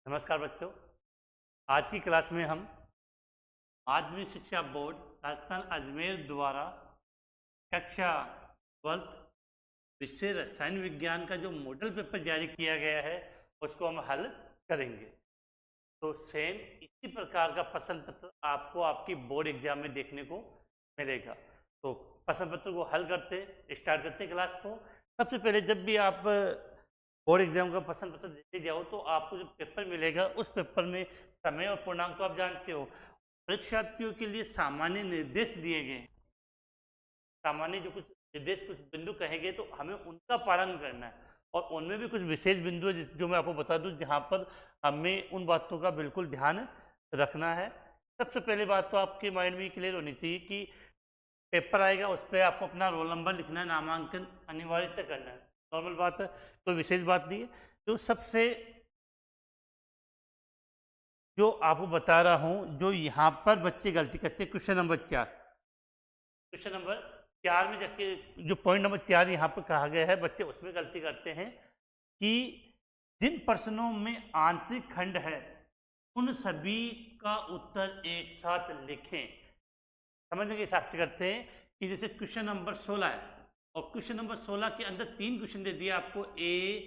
नमस्कार बच्चों। आज की क्लास में हम माध्यमिक शिक्षा बोर्ड राजस्थान अजमेर द्वारा कक्षा 12 विषय रसायन विज्ञान का जो मॉडल पेपर जारी किया गया है उसको हम हल करेंगे। तो सेम इसी प्रकार का प्रश्न पत्र आपको आपकी बोर्ड एग्जाम में देखने को मिलेगा। तो प्रश्न पत्र को हल करते स्टार्ट करते क्लास को। सबसे पहले जब भी आप बोर्ड एग्जाम का प्रश्न पत्र देते जाओ तो आपको जो पेपर मिलेगा उस पेपर में समय और पूर्णांक तो आप जानते हो। परीक्षार्थियों के लिए सामान्य निर्देश दिए गए, सामान्य जो कुछ निर्देश कुछ बिंदु कहेंगे तो हमें उनका पालन करना है और उनमें भी कुछ विशेष बिंदु है जो मैं आपको बता दूं जहां पर हमें उन बातों का बिल्कुल ध्यान रखना है। सबसे पहले बात तो आपके माइंड में क्लियर होनी चाहिए कि पेपर आएगा उस पर आपको अपना रोल नंबर लिखना है, नामांकन अनिवार्यतः करना है। नॉर्मल बात है, कोई विशेष बात नहीं है। तो सबसे जो आपको बता रहा हूं जो यहाँ पर बच्चे गलती करते हैं, क्वेश्चन नंबर 4, क्वेश्चन नंबर 4 में जाके जो पॉइंट नंबर 4 यहाँ पर कहा गया है बच्चे उसमें गलती करते हैं कि जिन प्रश्नों में आंतरिक खंड है उन सभी का उत्तर एक साथ लिखें। समझने के हिसाब से करते हैं कि जैसे क्वेश्चन नंबर 16 है और क्वेश्चन नंबर 16 के अंदर 3 क्वेश्चन दे दिए आपको ए,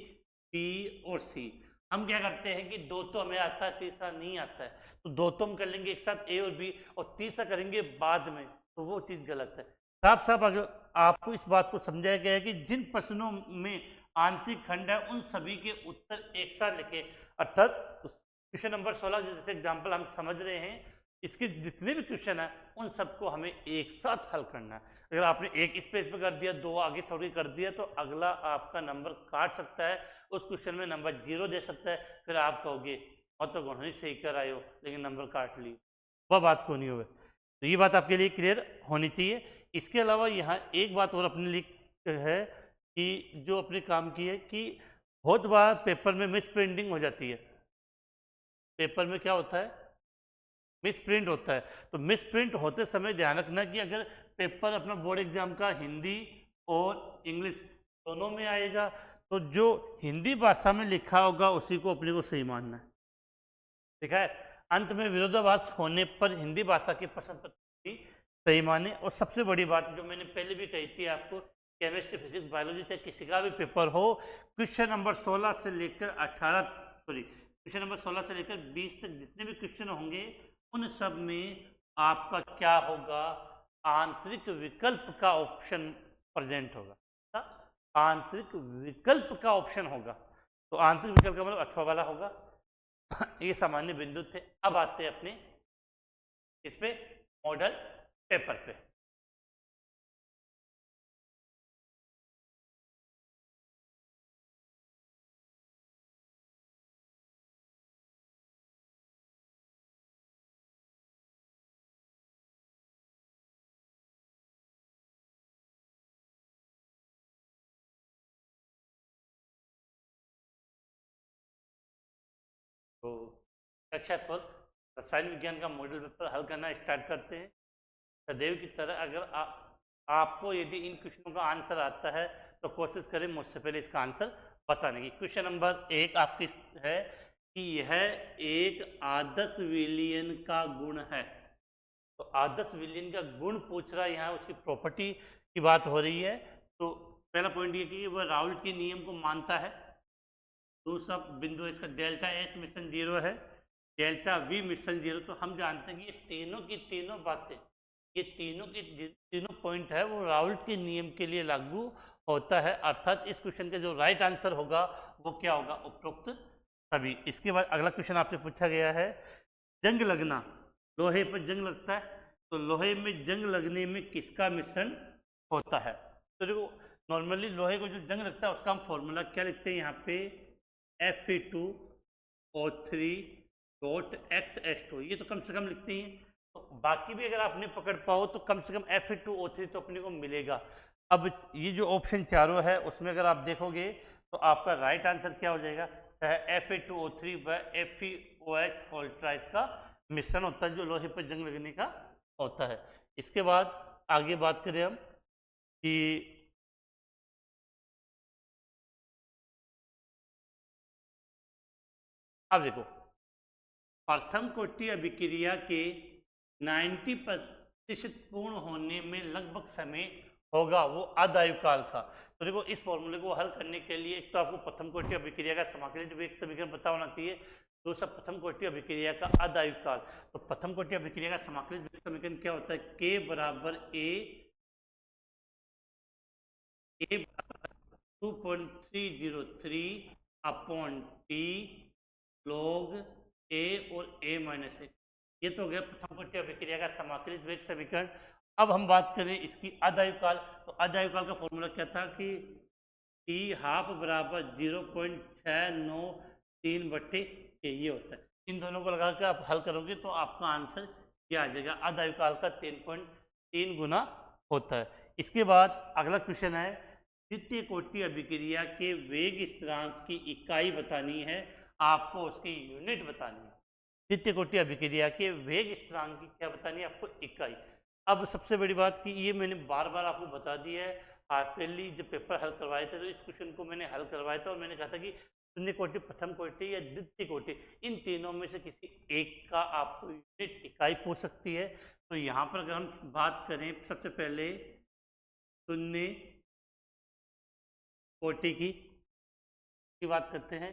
बी और सी। हम क्या करते हैं कि दो तो हमें आता है, तीसरा नहीं आता है, तो दो तो हम कर लेंगे एक साथ ए और बी और तीसरा करेंगे बाद में, तो वो चीज़ गलत है। साफ साफ अगर आपको इस बात को समझाया गया है कि जिन प्रश्नों में आंतरिक खंड है उन सभी के उत्तर एक साथ लिखे, अर्थात क्वेश्चन नंबर 16 जैसे एग्जाम्पल हम समझ रहे हैं, इसके जितने भी क्वेश्चन है उन सबको हमें एक साथ हल करना है। अगर आपने एक स्पेस पे कर दिया, दो आगे थोड़ी कर दिया तो अगला आपका नंबर काट सकता है, उस क्वेश्चन में नंबर 0 दे सकता है, फिर आप कहोगे और तो गणों ही सही कर आए हो लेकिन नंबर काट ली, वह बात को नहीं होगा। तो ये बात आपके लिए क्लियर होनी चाहिए। इसके अलावा यहाँ एक बात और अपने लिए है कि जो अपने काम की है कि बहुत बार पेपर में मिस प्रिंटिंग हो जाती है। पेपर में क्या होता है, मिस प्रिंट होता है। तो मिस प्रिंट होते समय ध्यान रखना कि अगर पेपर अपना बोर्ड एग्जाम का हिंदी और इंग्लिश दोनों में आएगा तो जो हिंदी भाषा में लिखा होगा उसी को अपने को सही मानना है। देखा है, अंत में विरोधाभास होने पर हिंदी भाषा के प्रश्न पत्र भी सही माने। और सबसे बड़ी बात जो मैंने पहले भी कही थी आपको, केमिस्ट्री फिजिक्स बायोलॉजी चाहे किसी का भी पेपर हो, क्वेश्चन नंबर 16 से लेकर 18 सॉरी क्वेश्चन नंबर 16 से लेकर 20 तक जितने भी क्वेश्चन होंगे उन सब में आपका क्या होगा, आंतरिक विकल्प का ऑप्शन प्रेजेंट होगा। आंतरिक विकल्प का ऑप्शन होगा, तो आंतरिक विकल्प का मतलब अथवा वाला होगा। ये सामान्य बिंदु थे। अब आते हैं अपने इस पे मॉडल पेपर पे। तो कक्षा 12 रसायन विज्ञान का मॉडल पेपर हल करना स्टार्ट करते हैं। सदैव की तरह अगर आपको यदि इन क्वेश्चनों का आंसर आता है तो कोशिश करें मुझसे पहले इसका आंसर बताने की। क्वेश्चन नंबर 1 आपकी है कि यह एक आदर्श विलयन का गुण है। तो आदर्श विलयन का गुण पूछ रहा है, यहाँ उसकी प्रॉपर्टी की बात हो रही है। तो पहला पॉइंट ये कि वह राउल्ट के नियम को मानता है। दूसरा बिंदु इसका डेल्टा एस मिश्रण 0 है, डेल्टा वी मिश्रण 0। तो हम जानते हैं कि ये तीनों की तीनों बातें, ये तीनों की तीनों पॉइंट है वो राउल्ट के नियम के लिए लागू होता है। अर्थात इस क्वेश्चन का जो राइट आंसर होगा वो क्या होगा, उपरोक्त सभी। इसके बाद अगला क्वेश्चन आपसे पूछा गया है, जंग लगना, लोहे पर जंग लगता है तो लोहे में जंग लगने में किसका मिश्रण होता है। तो देखो नॉर्मली लोहे को जो जंग लगता है उसका हम फॉर्मूला क्या लिखते हैं यहाँ पे, Fe2O3.XH2, ये तो कम से कम लिखते हैं। तो बाकी भी अगर आप नहीं पकड़ पाओ तो कम से कम Fe2O3 तो अपने को मिलेगा। अब ये जो ऑप्शन चारों है उसमें अगर आप देखोगे तो आपका राइट आंसर क्या हो जाएगा, Fe2O3 व FeOH होल्ट्राइज का मिश्रण होता है जो लोहे पर जंग लगने का होता है। इसके बाद आगे बात करें हम कि अब देखो प्रथम कोटि अभिक्रिया के 90% पूर्ण होने में लगभग समय होगा, वो आदायुकाल का। तो देखो इस फॉर्मूले को हल करने के लिए एक तो आपको प्रथम कोटि अभिक्रिया का समाकलित वेग समीकरण पता होना चाहिए, दूसरा प्रथम कोटि अभिक्रिया का आदायुकाल। तो प्रथम कोटि अभिक्रिया का समाकलित वेग समीकरण क्या होता है? के बराबर ए 2.303 अपॉन टी log a और a माइनस ए। ये तो हो गया प्रथम कोटि अभिक्रिया का समाकलित वेग समीकरण। अब हम बात करें इसकी आदायुकाल। तो आदायुकाल का फॉर्मूला क्या था कि टी हाफ बराबर 0.693 बटे के, ये होता है। इन दोनों को लगा कर आप हल करोगे तो आपका आंसर क्या आ जाएगा? आदायुकाल का 3.3 गुना होता है। इसके बाद अगला क्वेश्चन है, द्वितीय कोटि अभिक्रिया के वेग स्थिरांक की इकाई बतानी है, आपको उसकी यूनिट बतानी है। द्वितीय कोटि अभिक्रिया के वेग स्थिरांक की क्या बतानी है? आपको इकाई। अब सबसे बड़ी बात कि ये मैंने बार बार आपको बता दिया है, आपके लिए जब पेपर हल करवाए थे तो इस क्वेश्चन को मैंने हल करवाया था और मैंने कहा था कि शून्य कोटि, प्रथम कोटि या द्वितीय कोटि, इन तीनों में से किसी एक का आपको यूनिट इकाई पूछ सकती है। तो यहाँ पर अगर हम बात करें, सबसे पहले शून्य कोटि की बात करते हैं,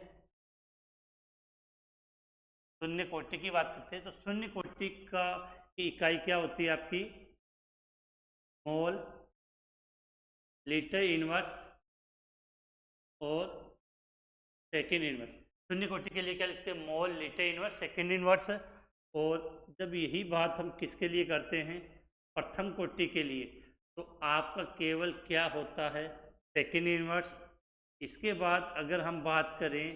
शून्य कोटि की बात करते हैं। तो शून्य कोटि का इकाई क्या होती है आपकी? मोल, लीटर इनवर्स और सेकेंड इनवर्स। शून्य कोटि के लिए क्या लिखते हैं? मोल, लीटर इनवर्स, सेकेंड इनवर्स। और जब यही बात हम किसके लिए करते हैं? प्रथम कोटि के लिए, तो आपका केवल क्या होता है? Second inverse. इसके बाद अगर हम बात करें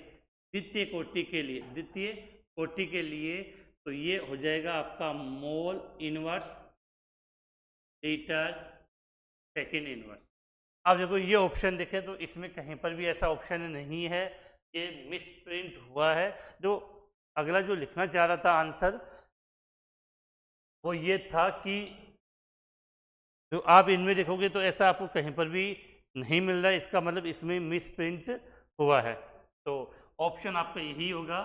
द्वितीय कोटि के लिए, द्वितीय कोटि के लिए तो ये हो जाएगा आपका mole inverse, litre, second inverse. अब देखो ये ऑप्शन देखें तो इसमें कहीं पर भी ऐसा ऑप्शन नहीं है, ये मिस प्रिंट हुआ है। जो अगला जो लिखना चाह रहा था आंसर, वो ये था कि जो आप इनमें देखोगे तो ऐसा आपको कहीं पर भी नहीं मिल रहा है, इसका मतलब इसमें मिस प्रिंट हुआ है। तो ऑप्शन आपका यही होगा,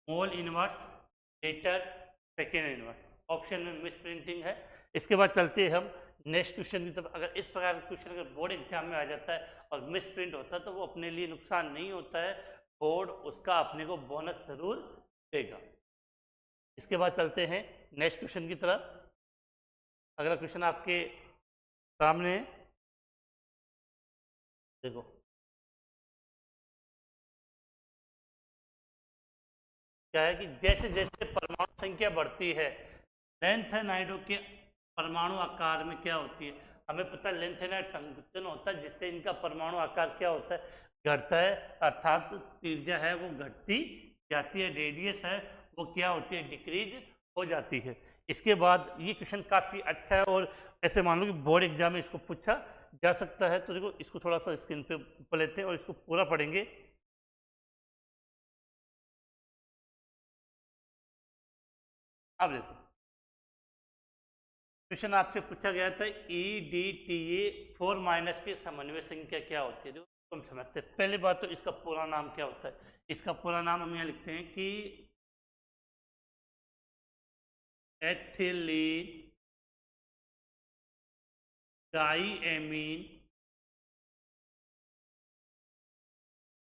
mole inverse, litre, second inverse. Option में मिस प्रिंटिंग है। इसके बाद चलते हैं हम नेक्स्ट क्वेश्चन की तरफ। अगर इस प्रकार का क्वेश्चन अगर बोर्ड एग्जाम में आ जाता है और मिस प्रिंट होता है तो वो अपने लिए नुकसान नहीं होता है, बोर्ड उसका अपने को बोनस जरूर देगा। इसके बाद चलते हैं नेक्स्ट क्वेश्चन की तरफ। अगला क्वेश्चन आपके सामने देखो, क्या है कि जैसे जैसे परमाणु संख्या बढ़ती है, लेंथेनाइडों के परमाणु आकार में क्या होती है? हमें पता है लेंथेनाइड संकुचन होता है जिससे इनका परमाणु आकार क्या होता है? घटता है, अर्थात त्रिज्या है वो घटती जाती है, रेडियस है वो क्या होती है? डिक्रीज हो जाती है। इसके बाद ये क्वेश्चन काफ़ी अच्छा है और ऐसे मान लो कि बोर्ड एग्जाम में इसको पूछा जा सकता है। तो देखो इसको थोड़ा सा स्क्रीन पे ऊपर लेते हैं और इसको पूरा पढ़ेंगे। अब देखो क्वेश्चन आपसे पूछा गया था EDTA 4 माइनस की समन्वय संख्या क्या होती है? देखो तुम समझते हैं। पहली बात तो इसका पूरा नाम क्या होता है? इसका पूरा नाम हम यहाँ लिखते हैं कि एथिलीन डाईएमीन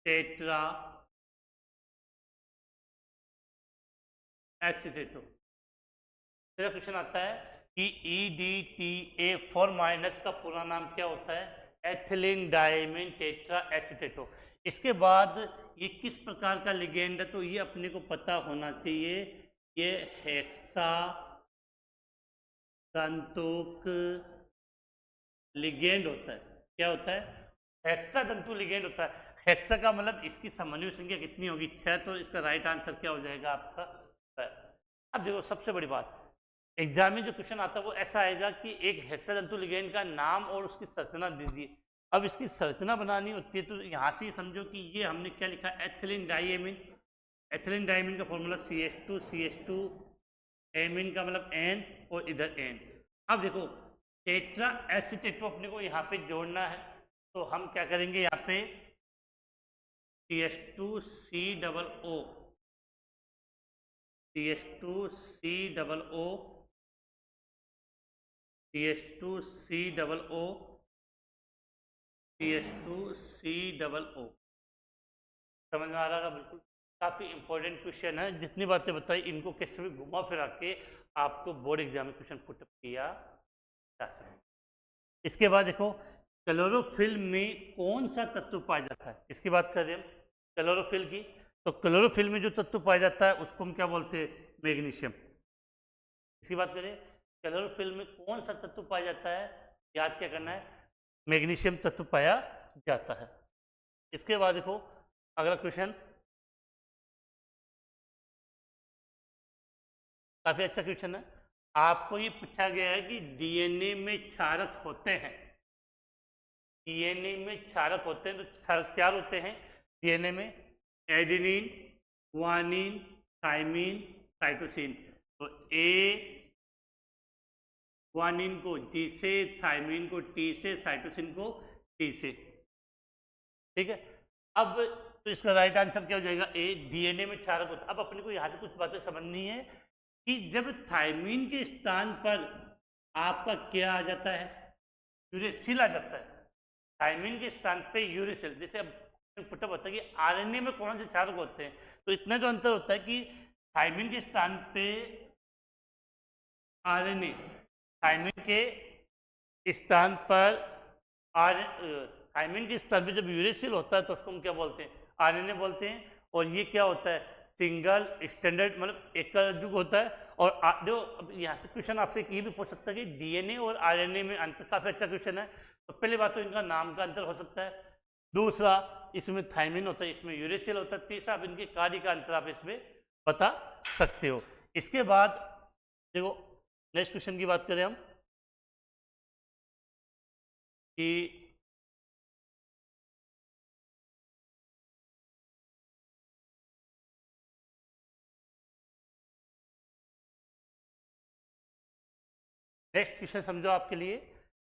टेट्रा एसिटेटो। मेरा क्वेश्चन आता है कि EDTA 4 माइनस का पूरा नाम क्या होता है? Ethylene diamine tetra acetato. इसके बाद ये किस प्रकार का लिगेंड है? तो ये अपने को पता होना चाहिए, ये हेक्सा तंतुक लिगेंड होता है। क्या होता है? हेक्सा तंतु लिगेंड होता है। हेक्सा का मतलब इसकी समन्वय संख्या कितनी होगी? 6। तो इसका राइट आंसर क्या हो जाएगा आपका? 6। अब देखो सबसे बड़ी बात, एग्जाम में जो क्वेश्चन आता है वो ऐसा आएगा कि एक हेक्सातंतु लिगेंड का नाम और उसकी संरचना दीजिए। अब इसकी संरचना बनानी होती है तो यहाँ से समझो कि ये हमने क्या लिखा? एथिलीन डाईएमीन। एथिलीन डाईएमीन का फॉर्मूला CH2 एमीन का मतलब N और इधर N। अब देखो टेट्रा एसिटेटो अपने को यहाँ पे जोड़ना है, तो हम क्या करेंगे? यहाँ पे CH2COO CH2COO, CH2COO, CH2COO। समझ में आ रहा है? बिल्कुल काफ़ी इंपॉर्टेंट क्वेश्चन है। जितनी बातें बताई इनको कैसे भी घुमा फिरा के आपको बोर्ड एग्जाम में क्वेश्चन पुट किया जा सकता है। इसके बाद देखो क्लोरोफिल में कौन सा तत्व पाया जाता है, इसकी बात कर रहे हैं हम क्लोरोफिल की। तो क्लोरोफिल में जो तत्व पाया जाता है उसको हम क्या बोलते हैं? मैग्नीशियम। इसकी बात करें क्लोरोफिल में कौन सा तत्व पाया जाता है, याद क्या करना है? मैग्नीशियम तत्व पाया जाता है। इसके बाद देखो अगला क्वेश्चन, काफी अच्छा क्वेश्चन है। आपको ये पूछा गया है कि डीएनए में क्षारक होते हैं, डीएनए में क्षारक होते हैं, तो क्षारक 4 होते हैं डीएनए में, एडेनिन, गुआनिन, थाइमिन, साइटोसिन। तो ए गुआनिन को जी से, थाइमिन को टी से, साइटोसिन को टी से। ठीक है, अब तो इसका राइट आंसर क्या हो जाएगा? ए, डीएनए में क्षारक होता है। अब अपने को यहाँ से कुछ बातें समझनी है कि जब थाइमिन के स्थान पर आपका क्या आ जाता है? यूरेसिल आ जाता है। थाइमिन के स्थान पे यूरेसिल, जैसे अब पुटअप होता है कि आरएनए में कौन से क्षारक होते हैं, तो इतना जो अंतर होता है कि थाइमिन के स्थान पे आरएनए, थाइमिन के स्थान पर थाइमिन के स्थान पे जब यूरेसिल होता है तो उसको हम क्या बोलते हैं? आरएनए बोलते हैं। और ये क्या होता है? सिंगल स्टैंडर्ड, मतलब एकल युग होता है। और जो अब यहाँ से क्वेश्चन आपसे ये भी पूछ सकता है कि डीएनए और आरएनए में अंतर, काफी अच्छा क्वेश्चन है। तो पहली बात तो इनका नाम का अंतर हो सकता है, दूसरा इसमें थाइमिन होता है, इसमें यूरेसिल होता है, तीसरा अब इनके कार्य का अंतर आप इसमें बता सकते हो। इसके बाद देखो नेक्स्ट क्वेश्चन की बात करें हम कि नेक्स्ट क्वेश्चन समझो आपके लिए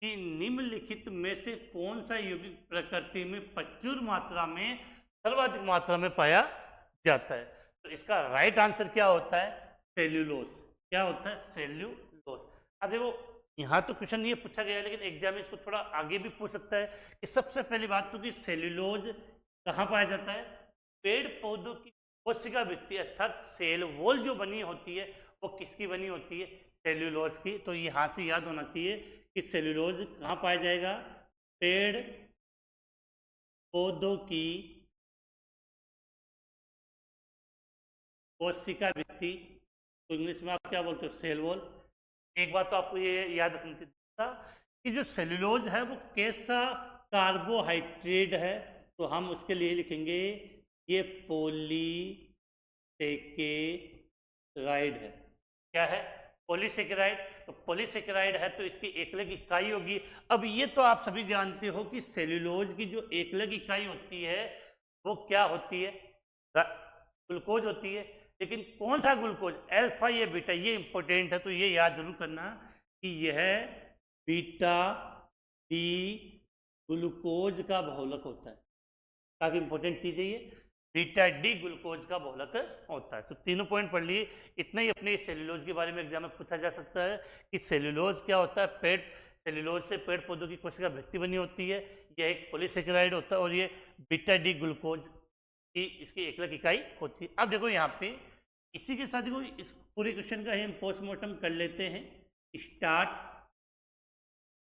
कि निम्नलिखित में से कौन सा यौगिक प्रकृति में प्रचुर मात्रा में, सर्वाधिक मात्रा में पाया जाता है? तो इसका राइट आंसर क्या होता है? सेल्यूलोज। क्या होता है? सेल्यूलोज। अब देखो यहाँ तो क्वेश्चन ये पूछा गया है, लेकिन एग्जाम में इसको थोड़ा आगे भी पूछ सकता है कि सबसे पहली बात तो कि सेल्यूलोज कहाँ पाया जाता है? पेड़ पौधों की कोशिका भित्ति अर्थात सेल वॉल जो बनी होती है वो किसकी बनी होती है? सेल्यूलोज की। तो यहाँ से याद होना चाहिए कि सेल्यूलोज कहाँ पाया जाएगा? पेड़ पौधों की कोशिका भित्ति, तो इंग्लिश में आप क्या बोलते हो? Cell wall. एक बात तो आपको ये याद रखनी चाहिए कि जो सेल्यूलोज है वो कैसा कार्बोहाइड्रेट है, तो हम उसके लिए लिखेंगे ये पॉलीसेकेराइड है। क्या है? पॉलीसेकेराइड। तो पॉलीसेकेराइड है तो इसकी एकलक इकाई होगी। अब ये तो आप सभी जानते हो कि सेल्यूलोज की जो एकलक इकाई होती है वो क्या होती है? ग्लूकोज होती है। लेकिन कौन सा ग्लूकोज? अल्फा या बीटा, ये इंपॉर्टेंट है, तो ये याद जरूर करना कि यह बीटा डी ग्लूकोज का बहुलक होता है। काफी इंपॉर्टेंट चीज है ये, बीटा डी ग्लूकोज का बहुलक होता है। तो तीनों पॉइंट पढ़ लिए। इतना ही अपने सेल्यूलोज के बारे में एग्जाम में पूछा जा सकता है कि सेल्यूलोज क्या होता है? पेड़, सेल्यूलोज से पेड़ पौधों की कोशिका भित्ति बनी होती है, यह एक पॉलीसेकेराइड होता है और ये बीटा डी ग्लूकोज की इसकी एकलक इकाई होती है। अब देखो यहाँ पे इसी के साथ देखो इस पूरे क्वेश्चन का हम पोस्टमार्टम कर लेते हैं। स्टार्च,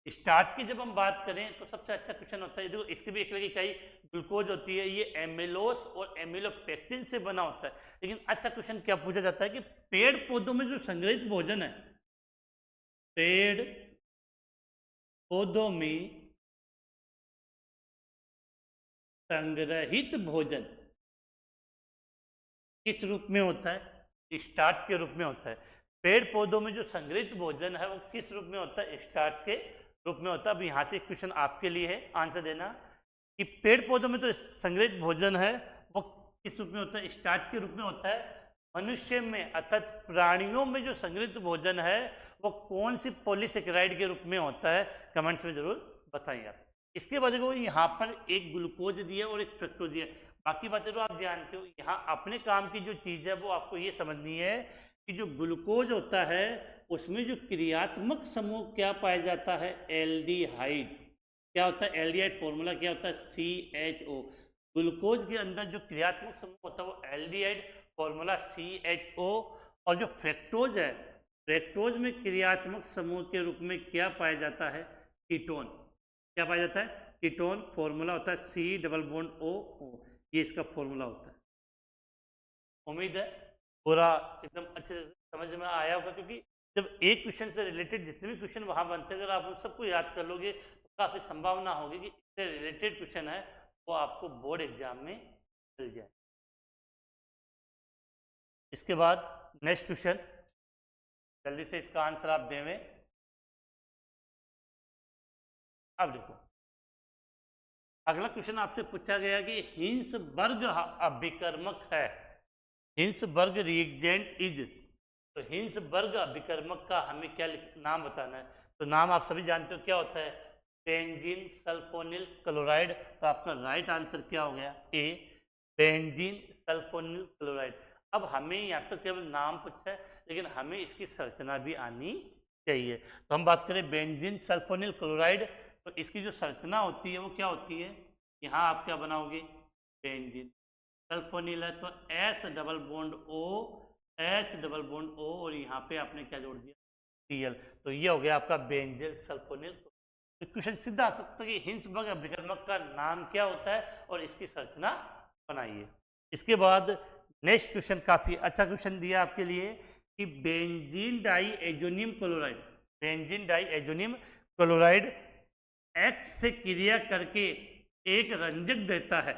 स्टार्च की जब हम बात करें तो सबसे अच्छा क्वेश्चन होता है, देखो इसकी भी एकलक इकाई ग्लूकोज होती है, ये एमिलोस और एमिलोपेक्टिन से बना होता है। लेकिन अच्छा क्वेश्चन क्या पूछा जाता है कि पेड़ पौधों में जो संग्रहित भोजन है, पेड़ पौधों में संग्रहित भोजन किस रूप में होता है? स्टार्च के रूप में होता है। पेड़ पौधों में जो संग्रहित भोजन है वो किस रूप में होता है? स्टार्च के रूप में होता है। अब यहाँ से क्वेश्चन आपके लिए है, आंसर देना कि पेड़ पौधों में तो संग्रहित भोजन है वो किस रूप में होता है? स्टार्च के रूप में होता है। मनुष्य में अर्थात प्राणियों में जो संग्रहित भोजन है वो कौन सी पॉलीसेकेराइड के रूप में होता है? कमेंट्स में जरूर बताइए आप। इसके बाद देखो यहाँ पर एक ग्लूकोज दिया और एक फ्रक्टोज दिया। बाकी बातें तो आप जानते हो। यहाँ अपने काम की जो चीज़ है वो आपको ये समझनी है कि जो ग्लूकोज होता है उसमें जो क्रियात्मक समूह क्या पाया जाता है, एल्डिहाइड। क्या होता है एल्डिहाइड, फॉर्मूला क्या होता है, CHO। ग्लूकोज के अंदर जो क्रियात्मक समूह होता है वो एल्डिहाइड, फॉर्मूला CHO। और जो फ्रैक्टोज है, फ्रैक्टोज में क्रियात्मक समूह के रूप में क्या पाया जाता है, कीटोन। क्या पाया जाता है, कीटोन। फॉर्मूला होता है C+O। ये इसका फॉर्मूला होता है। उम्मीद है पूरा एकदम अच्छे से समझ में आया होगा, क्योंकि जब एक क्वेश्चन से रिलेटेड जितने भी क्वेश्चन वहां बनते हैं अगर आप उन सबको याद कर लोगे तो काफी संभावना होगी कि इससे रिलेटेड क्वेश्चन है वो आपको बोर्ड एग्जाम में मिल जाए। इसके बाद नेक्स्ट क्वेश्चन, जल्दी से इसका आंसर आप देवें। अब देखो अगला क्वेश्चन आपसे पूछा गया कि हिंसबर्ग अभिकर्मक है, हिंसबर्ग रिएजेंट इज। तो हिंसबर्ग अभिकर्मक का हमें क्या नाम बताना है। तो नाम आप सभी जानते हो क्या होता है, बेंजीन सल्फोनिल क्लोराइड। तो आपका राइट आंसर क्या हो गया, ए, बेंजीन सल्फोनिल क्लोराइड। अब हमें यहाँ पर केवल नाम पूछा है लेकिन हमें इसकी संरचना भी आनी चाहिए। तो हम बात करें बेंजीन सल्फोनिल क्लोराइड, तो इसकी जो संरचना होती है वो क्या होती है, यहाँ आप क्या बनाओगे, बेंजीन सल्फोनिल है तो S+O और यहाँ पे आपने क्या जोड़ दिया, Cl। तो ये हो गया आपका बेंजीन सल्फोनिल। तो क्वेश्चन सीधा आ सकता है कि हिंसबर्ग अभिकर्मक का नाम क्या होता है और इसकी संरचना बनाइए। इसके बाद नेक्स्ट क्वेश्चन काफी अच्छा क्वेश्चन दिया आपके लिए कि benzene diazonium chloride, benzene diazonium chloride X से क्रिया करके एक रंजक देता है,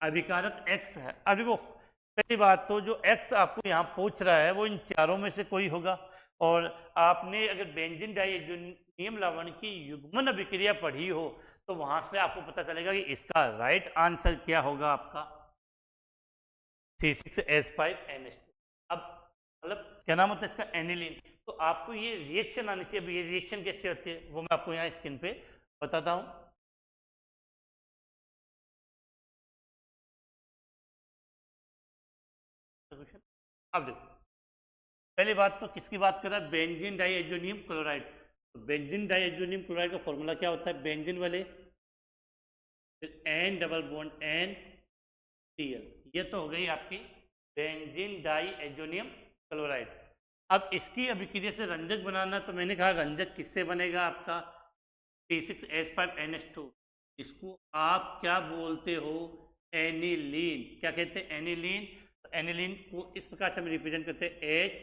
अभिकारक X है। अब देखो पहली बात तो जो X आपको यहाँ पूछ रहा है वो इन चारों में से कोई होगा, और आपने अगर बेंजीन डाइएजोनियम लवण की युग्मन अभिक्रिया पढ़ी हो तो वहां से आपको पता चलेगा कि इसका राइट आंसर क्या होगा, आपका C6H5NH2। अब मतलब क्या नाम होता है इसका, एनिलीन। तो आपको ये रिएक्शन आनी चाहिए। अब ये रिएक्शन कैसे होती है वो मैं आपको यहाँ स्क्रीन पे बताता हूँ। अब देखो पहली बात तो किसकी बात कर रहा है, बेंजीन डाइएजोनियम क्लोराइड। तो बेंजीन डाइएजोनियम क्लोराइड का फॉर्मूला क्या होता है, बेंजीन वाले फिर N+Cl। ये तो हो गई आपकी बेंजीन डाइएजोनियम क्लोराइड। अब इसकी अभिक्रिया से रंजक बनाना, तो मैंने कहा रंजक किससे बनेगा, आपका C6H5NH2। इसको आप क्या बोलते हो, एनिलीन। क्या कहते हैं, एनिलीन। तो एनिलीन को इस प्रकार से हम रिप्रेजेंट करते हैं H,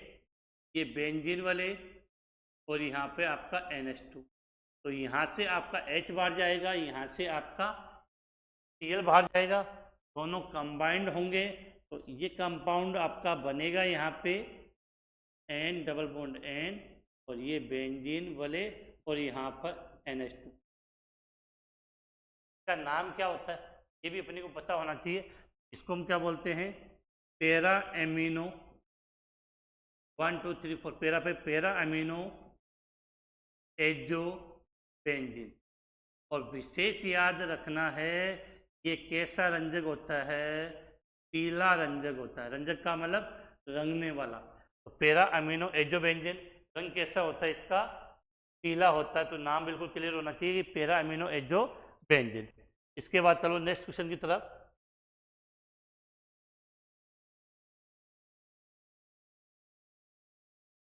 ये बेंजीन वाले और यहाँ पे आपका NH2। तो यहाँ से आपका H बाहर जाएगा, यहाँ से आपका Cl बाहर जाएगा, दोनों कंबाइंड होंगे तो ये कंपाउंड आपका बनेगा यहाँ पे N+N और ये बेंजीन वाले और यहाँ पर NH2। का नाम क्या होता है ये भी अपने को पता होना चाहिए। इसको हम क्या बोलते हैं, पैरा एमिनो 1 2 3 4, पैरा पे पैरा अमीनो एजो बेंजीन। और विशेष याद रखना है ये कैसा रंजक होता है, पीला रंजक होता है। रंजक का मतलब रंगने वाला। तो पैरा अमीनो एजो बेंजीन रंग कैसा होता है इसका, पीला होता है। तो नाम बिल्कुल क्लियर होना चाहिए कि पैरा अमीनो एजो बेंजीन। इसके बाद चलो नेक्स्ट क्वेश्चन की तरफ।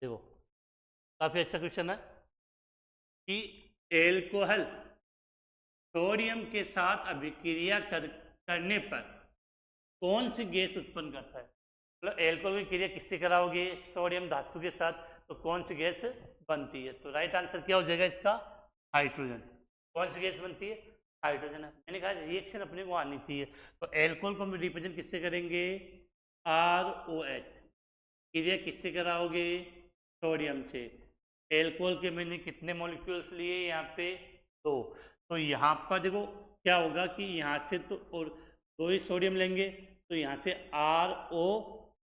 देखो काफी अच्छा क्वेश्चन है कि एल्कोहल सोडियम के साथ अभिक्रिया करने पर कौन सी गैस उत्पन्न करता है। मतलब एल्कोहल की क्रिया किससे कराओगे, सोडियम धातु के साथ, तो कौन सी गैस बनती है। तो राइट आंसर क्या हो जाएगा इसका, हाइड्रोजन। कौन सी गैस बनती है, हाइड्रोजन है। मैंने कहा रिएक्शन अपने को आनी चाहिए। तो एल्कोहल को हम रिप्रेजेंट किससे करेंगे, ROH। क्रिया किससे कराओगे, सोडियम से। एल्कोहल के मैंने कितने मॉलिक्यूल्स लिए यहाँ पे, दो। तो यहाँ पर देखो क्या होगा कि यहाँ से तो और दो ही सोडियम लेंगे तो यहाँ से RO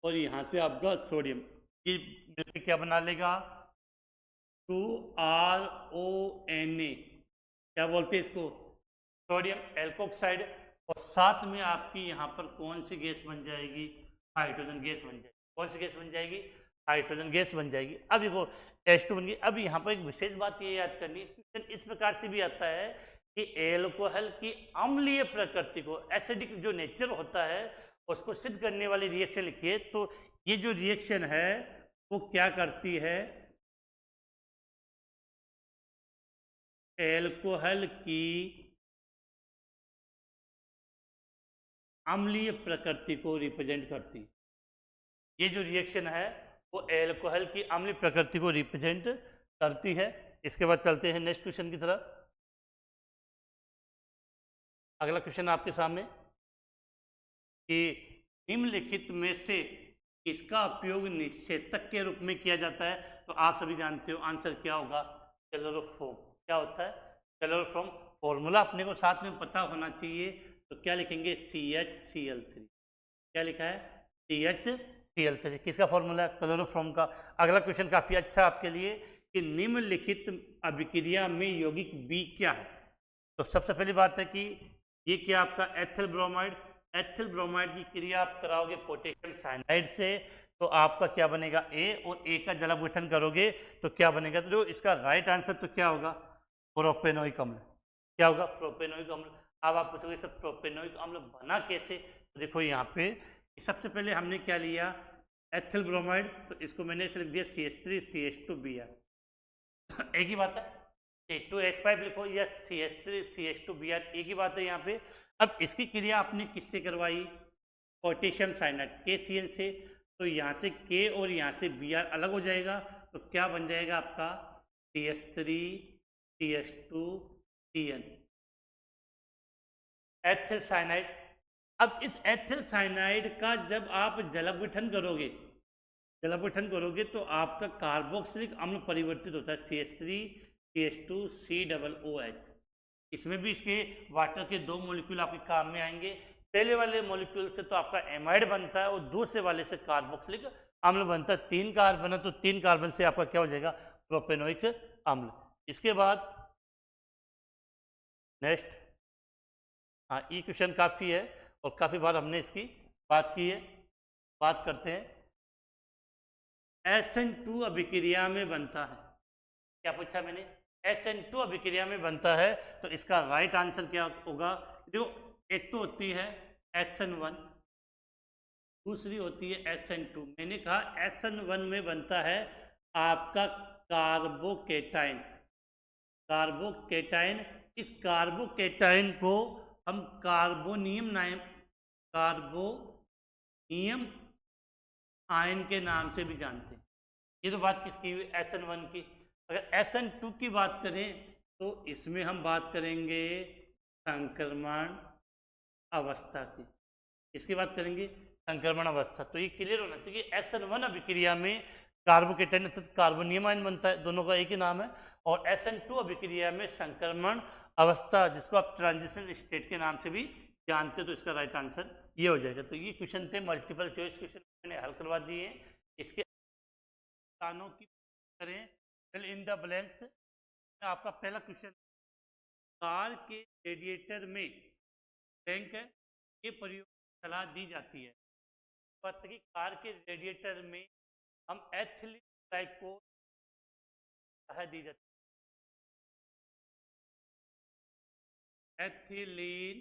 और यहाँ से आपका सोडियम, ये मिलकर क्या बना लेगा, 2RONA। क्या बोलते हैं इसको, सोडियम एल्कोक्साइड। और साथ में आपकी यहाँ पर कौन सी गैस बन जाएगी, हाइड्रोजन गैस बन जाएगी। कौन सी गैस बन जाएगी, हाइड्रोजन गैस बन जाएगी। अब देखो H2 बन गई। अब यहाँ पर एक विशेष बात ये याद करनी है, इस प्रकार से भी आता है कि एल्कोहल की अम्लीय प्रकृति को, एसिडिक जो नेचर होता है उसको सिद्ध करने वाली रिएक्शन लिखिए। तो ये जो रिएक्शन है वो क्या करती है, एल्कोहल की अम्लीय प्रकृति को रिप्रेजेंट करती है। ये जो रिएक्शन है वो एल्कोहल की अम्लीय प्रकृति को रिप्रेजेंट करती है। इसके बाद चलते हैं नेक्स्ट क्वेश्चन की तरफ। अगला क्वेश्चन आपके सामने कि निम्नलिखित में से किसका उपयोग निषेधक के रूप में किया जाता है। तो आप सभी जानते हो आंसर क्या होगा, क्लोरोफॉर्म। क्या होता है, क्लोरोफॉर्म। फॉर्मूला अपने को साथ में पता होना चाहिए। तो क्या लिखेंगे, CHCl3। क्या लिखा है, CHCl3। किसका फॉर्मूला है, क्लोरोफॉर्म का। अगला क्वेश्चन काफी अच्छा आपके लिए कि निम्नलिखित अभिक्रिया में यौगिक बी क्या है। तो सबसे पहली बात है कि ये क्या आपका एथिल ब्रोमाइड। एथिल ब्रोमाइड की क्रिया आप कराओगे पोटेशियम साइनाइड से, तो आपका क्या बनेगा, ए, और ए का जल अपघटन करोगे तो क्या बनेगा। तो इसका राइट आंसर तो क्या होगा, प्रोपेनोइक अम्ल। क्या होगा, प्रोपेनोइक अम्ल। अब आप पूछोगे सर प्रोपेनोइक अम्ल बना कैसे। तो देखो यहाँ पे सबसे पहले हमने क्या लिया, एथिल ब्रोमाइड। तो इसको मैंने ऐसे लिख दिया CH3CH2Br। एक ही बात है, C2H5 लिखो या CH3CH2Br, एक ही बात है यहाँ पे। अब इसकी क्रिया आपने किससे करवाई, पोटेशियम साइनाइड KCN से। तो यहाँ से K और यहाँ से Br अलग हो जाएगा। तो क्या बन जाएगा आपका CH3CH2CN, एथिल साइनाइड। अब इस एथिल साइनाइड का जब आप जलापघटन करोगे तो आपका कार्बोक्सिलिक अम्ल परिवर्तित होता है CH3CH2COOH। इसमें भी इसके वाटर के दो मॉलिक्यूल आपके काम में आएंगे। पहले वाले मॉलिक्यूल से तो आपका एमाइड बनता है और दूसरे वाले से कार्बोक्सिलिक अम्ल बनता है। 3 कार्बन है तो 3 कार्बन से आपका क्या हो जाएगा, प्रोपेनोइक अम्ल। इसके बाद नेक्स्ट, हाँ ये क्वेश्चन काफ़ी है और काफ़ी बार हमने इसकी बात की है। बात करते हैं, SN2 अभिक्रिया में बनता है। क्या पूछा मैंने, SN2 अभिक्रिया में बनता है। तो इसका राइट आंसर क्या होगा, जो एक तो होती है SN1, दूसरी होती है SN2। मैंने कहा SN1 में बनता है आपका कार्बोकेटाइन। कार्बोकेटाइन, इस कार्बोकेटाइन को हम कार्बोनियम आयन के नाम से भी जानते हैं। ये तो बात किसकी हुई, SN1 की। अगर SN2 की बात करें तो इसमें हम बात करेंगे संक्रमण अवस्था की। इसकी बात करेंगे संक्रमण अवस्था। तो ये क्लियर होना चाहिए कि SN1 अभिक्रिया में कार्बोकेटाइन अर्थात कार्बोनियम आयन बनता है, दोनों का एक ही नाम है। और SN2 अभिक्रिया में संक्रमण अवस्था, जिसको आप ट्रांजिशन स्टेट के नाम से भी जानते हो। तो इसका राइट आंसर ये हो जाएगा। तो ये क्वेश्चन थे मल्टीपल चॉइस क्वेश्चन, मैंने हल करवा दिए हैं। इसके स्थानों की करें, फिल इन द ब्लैंक्स। आपका पहला क्वेश्चन, कार के रेडिएटर में टैंक है, ये प्रयोग सलाह दी जाती है। बात है कि कार के रेडिएटर में हम एथिलीन ग्लाइकोल सलाह दी जाती है। एथिलीन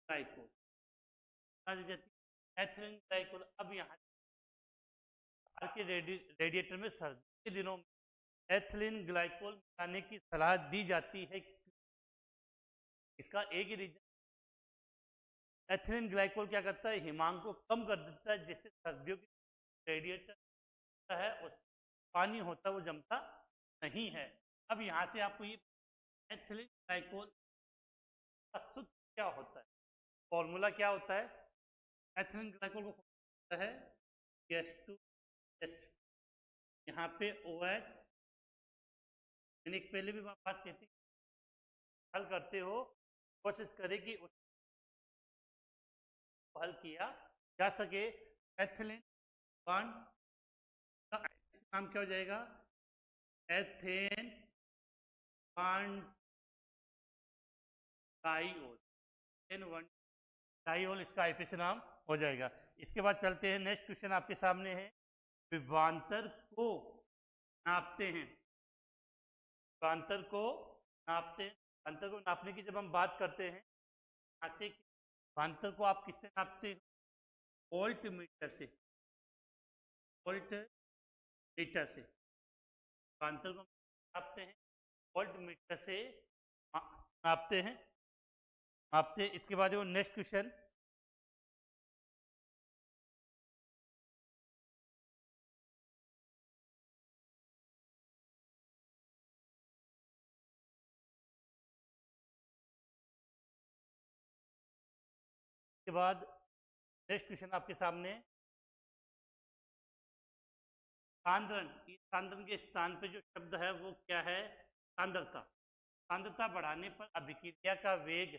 ग्लाइकोल सलाह दी जाती है, एथिलीन ग्लाइकोल। अब यहाँ कार के रेडिएटर में सर्दी के दिनों में एथिलीन ग्लाइकोल मिलाने की सलाह दी जाती है। इसका एक ही रीजन, एथिलीन ग्लाइकोल क्या करता है, हिमांक को कम कर देता है, जिससे सर्दियों की रेडिएटर है उस पानी होता है वो जमता नहीं है। अब यहाँ से आपको ये एथिलीन ग्लाइकोल का शुद्ध क्या होता है, फॉर्मूला क्या होता है। एथिलीन ग्लाइकोल को होता है H2H, यहाँ पे OH। मैंने एक पहले भी बात की थी, हल करते हो कोशिश करें कि हल किया जा सके। एथिलीन बॉन्ड का नाम क्या हो जाएगा, ethane bond diol, N1 diol इसका आईपीसी नाम हो जाएगा। इसके बाद चलते हैं, नेक्स्ट क्वेश्चन आपके सामने है, विभवांतर को नापते हैं, विभवांतर को नापते हैं। अंतर को नापने की जब हम बात करते हैं, यहाँ से विभवांतर को आप किससे नापते हो? वोल्ट मीटर से, वोल्ट मीटर से विभवांतर को नापते हैं, वोल्ट मीटर से नापते हैं, नापते हैं। इसके बाद वो नेक्स्ट क्वेश्चन, के बाद नेक्स्ट क्वेश्चन आपके सामने, सांद्रण, सांद्रण के स्थान पे जो शब्द है वो क्या है? सांद्रता। सांद्रता बढ़ाने पर अभिक्रिया का वेग,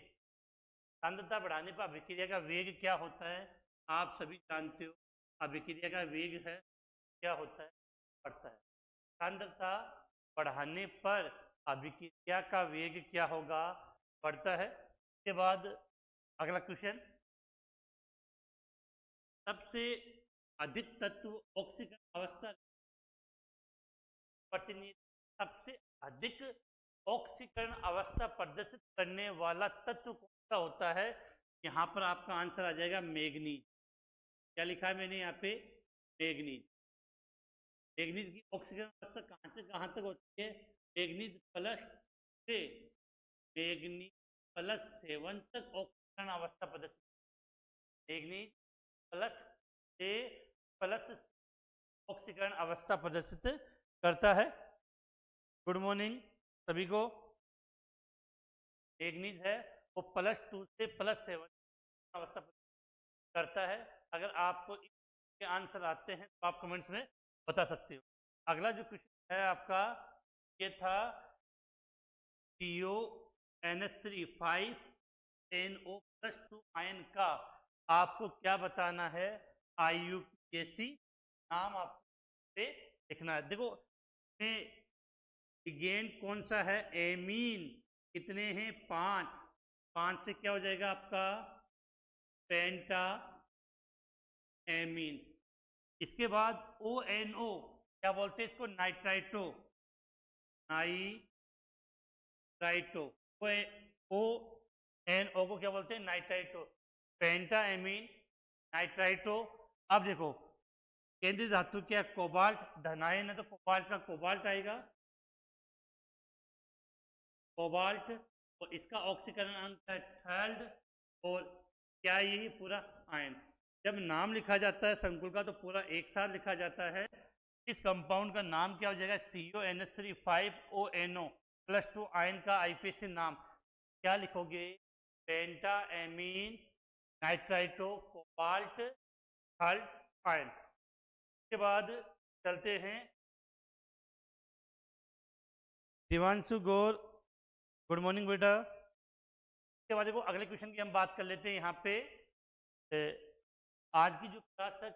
सांद्रता बढ़ाने पर अभिक्रिया का वेग क्या होता है? आप सभी जानते हो, अभिक्रिया का वेग है क्या होता है? बढ़ता है। सांद्रता बढ़ाने पर अभिक्रिया का वेग क्या होगा? बढ़ता है। इसके बाद अगला क्वेश्चन, सबसे अधिक तत्व ऑक्सीकरण अवस्था सबसे अधिक ऑक्सीकरण अवस्था प्रदर्शित करने वाला तत्व कौन सा होता है? यहाँ पर आपका आंसर आ जाएगा मैग्नीज। क्या लिखा है मैंने यहाँ पे? मैग्नीज। मैग्नीज की ऑक्सीकरण अवस्था कहाँ से कहाँ तक होती है? मैग्नीज प्लस से मैग्नीज +7 तक ऑक्सीकरण अवस्था प्रदर्शित, मैग्नीज से प्लस ऑक्सीकरण अवस्था प्रदर्शित करता है। गुड मॉर्निंग सभी को। मैग्नीज है वो +2 से +7 अवस्था करता है। अगर आपको इसके आंसर आते हैं तो आप कमेंट्स में बता सकते हो। अगला जो क्वेश्चन है आपका, ये था CONH3 5NO+2 आयन का आपको क्या बताना है? IUPAC नाम आपको लिखना है। देखो लिगेंड कौन सा है? एमीन। कितने हैं? 5। 5 से क्या हो जाएगा आपका? पेंटा एमीन। इसके बाद ONO, क्या बोलते हैं इसको? Nitrito, nitrito. ONO को क्या बोलते हैं? नाइट्राइटो। पेंटा एमीन, नाइट्राइटो। अब देखो, केंद्रीय धातु क्या? कोबाल्ट। धनायन है तो कोबाल्ट का कोबाल्ट आएगा, कोबाल्ट। और इसका ऑक्सीकरण अंक है 3rd। और क्या यही पूरा आयन, जब नाम लिखा जाता है संकुल का तो पूरा एक साथ लिखा जाता है। इस कंपाउंड का नाम क्या हो जाएगा? CONH3 5ONO+2 आयन का आईपीसी नाम क्या लिखोगे? Penta ammine nitrito cobalt third ion. के बाद चलते हैं दिवांशु गौर, गुड मॉर्निंग बेटा। इसके बाद देखो अगले क्वेश्चन की हम बात कर लेते हैं। यहाँ पे आज की जो क्लास है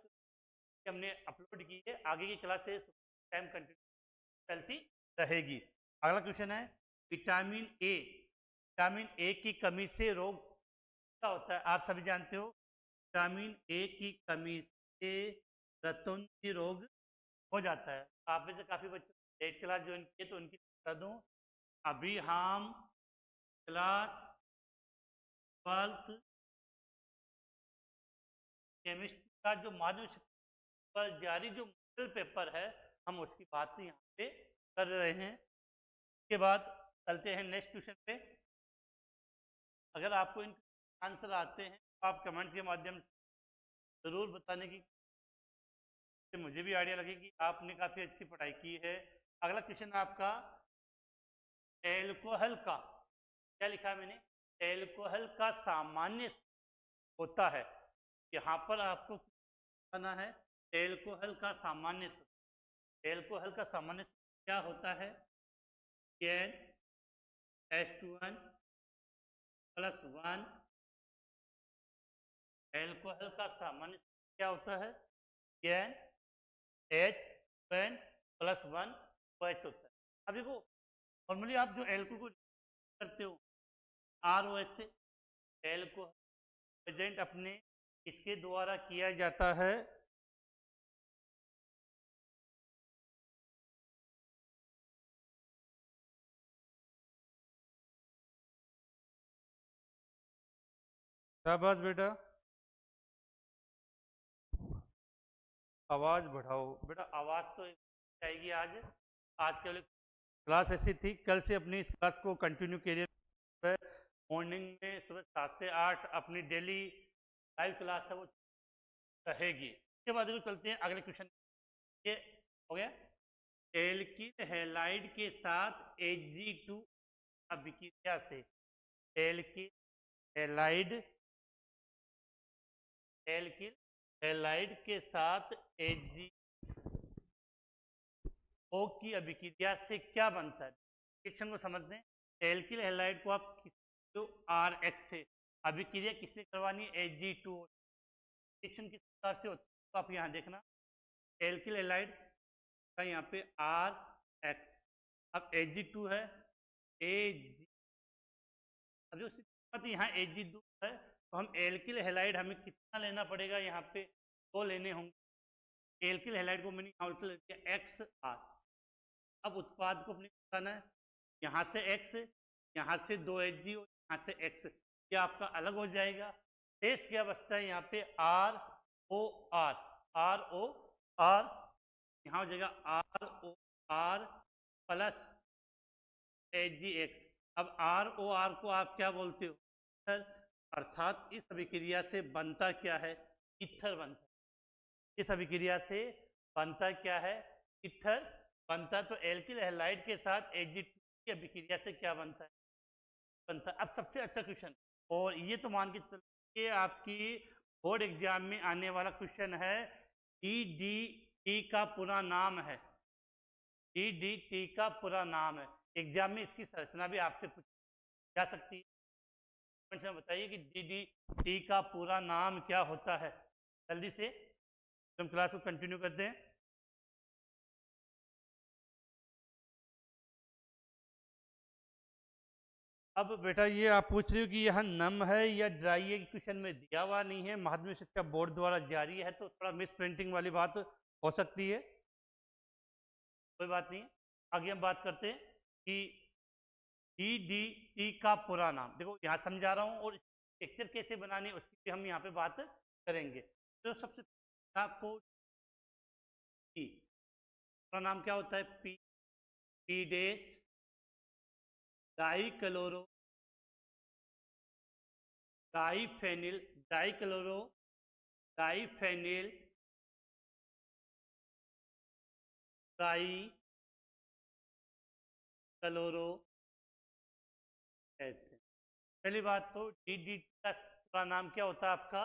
हमने अपलोड की है, आगे की क्लास से टाइम कंटिन्यू चलती रहेगी। अगला क्वेश्चन है, विटामिन ए, विटामिन ए की कमी से रोग क्या होता है? आप सभी जानते हो, विटामिन ए की कमी से रतौंधी रोग हो जाता है। आप में से काफ़ी बच्चों लेट क्लास ज्वाइन किए तो उनकी बता दूँ, अभी हम क्लास 12th केमिस्ट्री का जो माध्यमिक पर जारी जो मॉडल पेपर है, हम उसकी बात यहाँ पे कर रहे हैं। इसके बाद चलते हैं नेक्स्ट क्वेश्चन पे। अगर आपको इन आंसर आते हैं तो आप कमेंट्स के माध्यम से ज़रूर बताने की, मुझे भी आइडिया लगे कि आपने काफ़ी अच्छी पढ़ाई की है। अगला क्वेश्चन आपका, एल्कोहल का, क्या लिखा है मैंने? एल्कोहल का सामान्य होता है। यहाँ पर आपको बताना है एल्कोहल का सामान्य सूत्र। एल्कोहल का सामान्य सूत्र क्या होता है? H2N +1। एल्कोहल का सामान्य सूत्र क्या होता है? H2N +1 OH होता है। अब देखो, नॉर्मली आप जो एल्कोहल को करते हो, ROH से एल को प्रेजेंट अपने इसके द्वारा किया जाता है शाबाश बेटा, आवाज बढ़ाओ बेटा, आवाज तो आएगी आज। आज केवल क्लास ऐसी थी, कल से अपनी इस क्लास को कंटिन्यू करिए। मॉर्निंग में सुबह 7 से 8 अपनी डेली लाइव क्लास है वो रहेगी। इसके बाद चलते हैं अगले क्वेश्चन। ये हो गया, एल्किल हैलाइड के साथ Hg2 अभिक्रिया से एल्किल हैलाइड हैलाइड के साथ Hg2 की अभिक्रिया से क्या बनता है? रिएक्शन को समझते हैं। एल्किल हैलाइड को आप RX से अभिक्रिया किससे करवानी है? Hg2। रिएक्शन किस प्रकार से होती है तो आप यहाँ देखना, एल्किल हैलाइड का यहाँ पे RX, अब Hg2 है Ag, अब जो यहाँ Hg2 है तो हम एल्किल हैलाइड हमें कितना लेना पड़ेगा? यहाँ पे 2 लेने होंगे। एल्किल हैलाइड को मैंने यहाँ उल्टा लिख दिया XR। अब उत्पाद को अपने बताना है, यहाँ से X, यहाँ से 2Hg और यहाँ से X, ये आपका अलग हो जाएगा। शेष क्या बचता है? यहाँ पे ROR, ROR यहाँ हो जाएगा ROR प्लस HgX। अब ROR को आप क्या बोलते हो? सर, अर्थात इस अभिक्रिया से बनता क्या है? ईथर बनता है। इस अभिक्रिया से बनता क्या है? ईथर बनता। तो एल्किल हैलाइड के साथ Hg2 की अभिक्रिया से क्या बनता है? बनता। अब सबसे अच्छा क्वेश्चन, और ये तो मान के चलिए आपकी बोर्ड एग्जाम में आने वाला क्वेश्चन है। DDT का पूरा नाम है, DDT का पूरा नाम है। एग्जाम में इसकी संरचना भी आपसे पूछी जा सकती है। बताइए कि DDT का पूरा नाम क्या होता है? जल्दी से हम क्लास को कंटिन्यू करते हैं। अब बेटा ये आप पूछ रहे हो कि यह नम है या ड्राई है, क्वेश्चन में दिया हुआ नहीं है। माध्यमिक शिक्षा बोर्ड द्वारा जारी है तो थोड़ा मिस प्रिंटिंग वाली बात हो सकती है, कोई बात नहीं। आगे हम बात करते हैं कि DDT का पूरा नाम, देखो यहाँ समझा रहा हूँ और स्ट्रक्चर कैसे बनाने उसकी भी हम यहाँ पे बात करेंगे। तो सबसे आपको पूरा नाम क्या होता है? पीडेस dichloro diphenyl dichloro diphenyl dichloro ethane. पहली बात तो DDT का पूरा नाम क्या होता है आपका?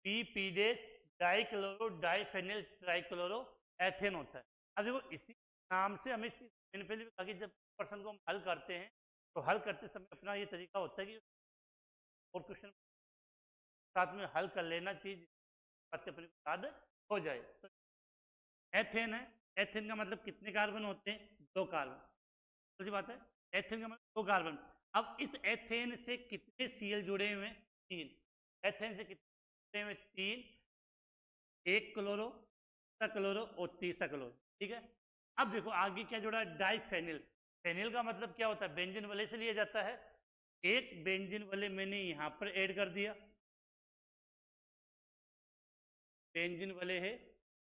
पीडेस डाइक्लोरो डाइफेनिल ट्राइक्लोरो एथेन होता है। अब देखो इसी नाम से हमें इसकी पहले भी कहा कि जब प्रश्न को हम हल करते हैं तो हल करते समय अपना ये तरीका होता है कि और क्वेश्चन साथ में हल कर लेना चाहिए, अपने याद हो जाए। तो एथेन है, एथेन का मतलब कितने कार्बन होते हैं? 2 कार्बन। दूसरी बात है एथेन का मतलब 2 कार्बन। अब इस एथेन से कितने Cl जुड़े हुए हैं? 3। एथेन से कितने जुड़े हुए? 3, एक क्लोरो, क्लोरो और तीसरा क्लोरो, ठीक है। अब देखो आगे क्या जुड़ा? डाइफेनिल। फेनिल का मतलब क्या होता है? बेंजीन वाले से लिया जाता है। एक बेंजीन वाले मैंने यहां पर ऐड कर दिया, बेंजीन वाले है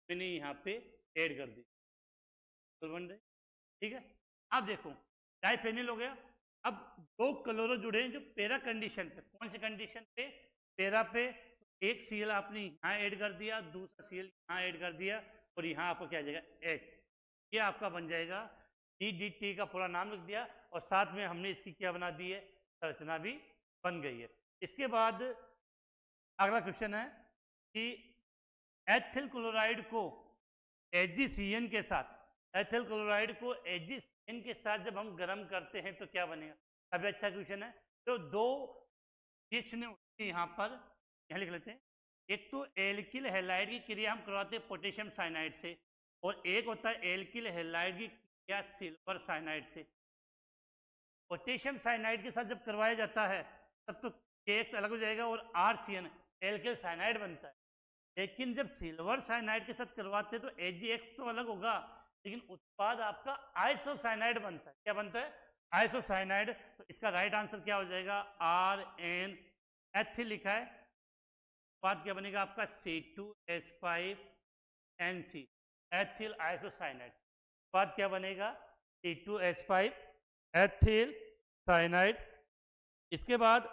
मैंने यहाँ पे ऐड कर दी, तो बन रहे, ठीक है। अब देखो डाइफेनिल हो गया। अब 2 क्लोरो जुड़े हैं जो पैरा कंडीशन पे। कौन सी कंडीशन पे? पैरा पे। एक Cl आपने यहाँ ऐड कर दिया, दूसरा Cl यहाँ ऐड कर दिया और यहाँ आपको क्या आ जाएगा? H। ये आपका बन जाएगा। DDT का पूरा नाम लिख दिया और साथ में हमने इसकी क्या बना दी है? संरचना भी बन गई है। इसके बाद अगला क्वेश्चन है कि एथिल क्लोराइड को AgCN के साथ, एथिल क्लोराइड को AgCN के साथ जब हम गर्म करते हैं तो क्या बनेगा? अभी अच्छा क्वेश्चन है। तो 2 रिएक्शन होती है यहाँ पर, यहाँ लिख लेते हैं। एक तो एल्किल हैलाइड की क्रिया हम करवाते हैं पोटेशियम साइनाइड से, और एक होता है एल्किल हैलाइड की क्रिया सिल्वर साइनाइड से। पोटेशियम साइनाइड के साथ जब करवाया जाता है तब तो KX अलग हो जाएगा और RCN एल्किल साइनाइड बनता है। लेकिन जब सिल्वर साइनाइड के साथ करवाते हैं तो AgX तो अलग होगा, लेकिन उत्पाद आपका आइसोसाइनाइड बनता है। क्या बनता है? आइसोसाइनाइड। तो इसका राइट आंसर क्या हो जाएगा? RN एथिल लिखा है। उत्पाद क्या बनेगा आपका? C2H5NC ethyl isocyanide. उत्पाद क्या बनेगा? C2H5 ethyl cyanide. इसके बाद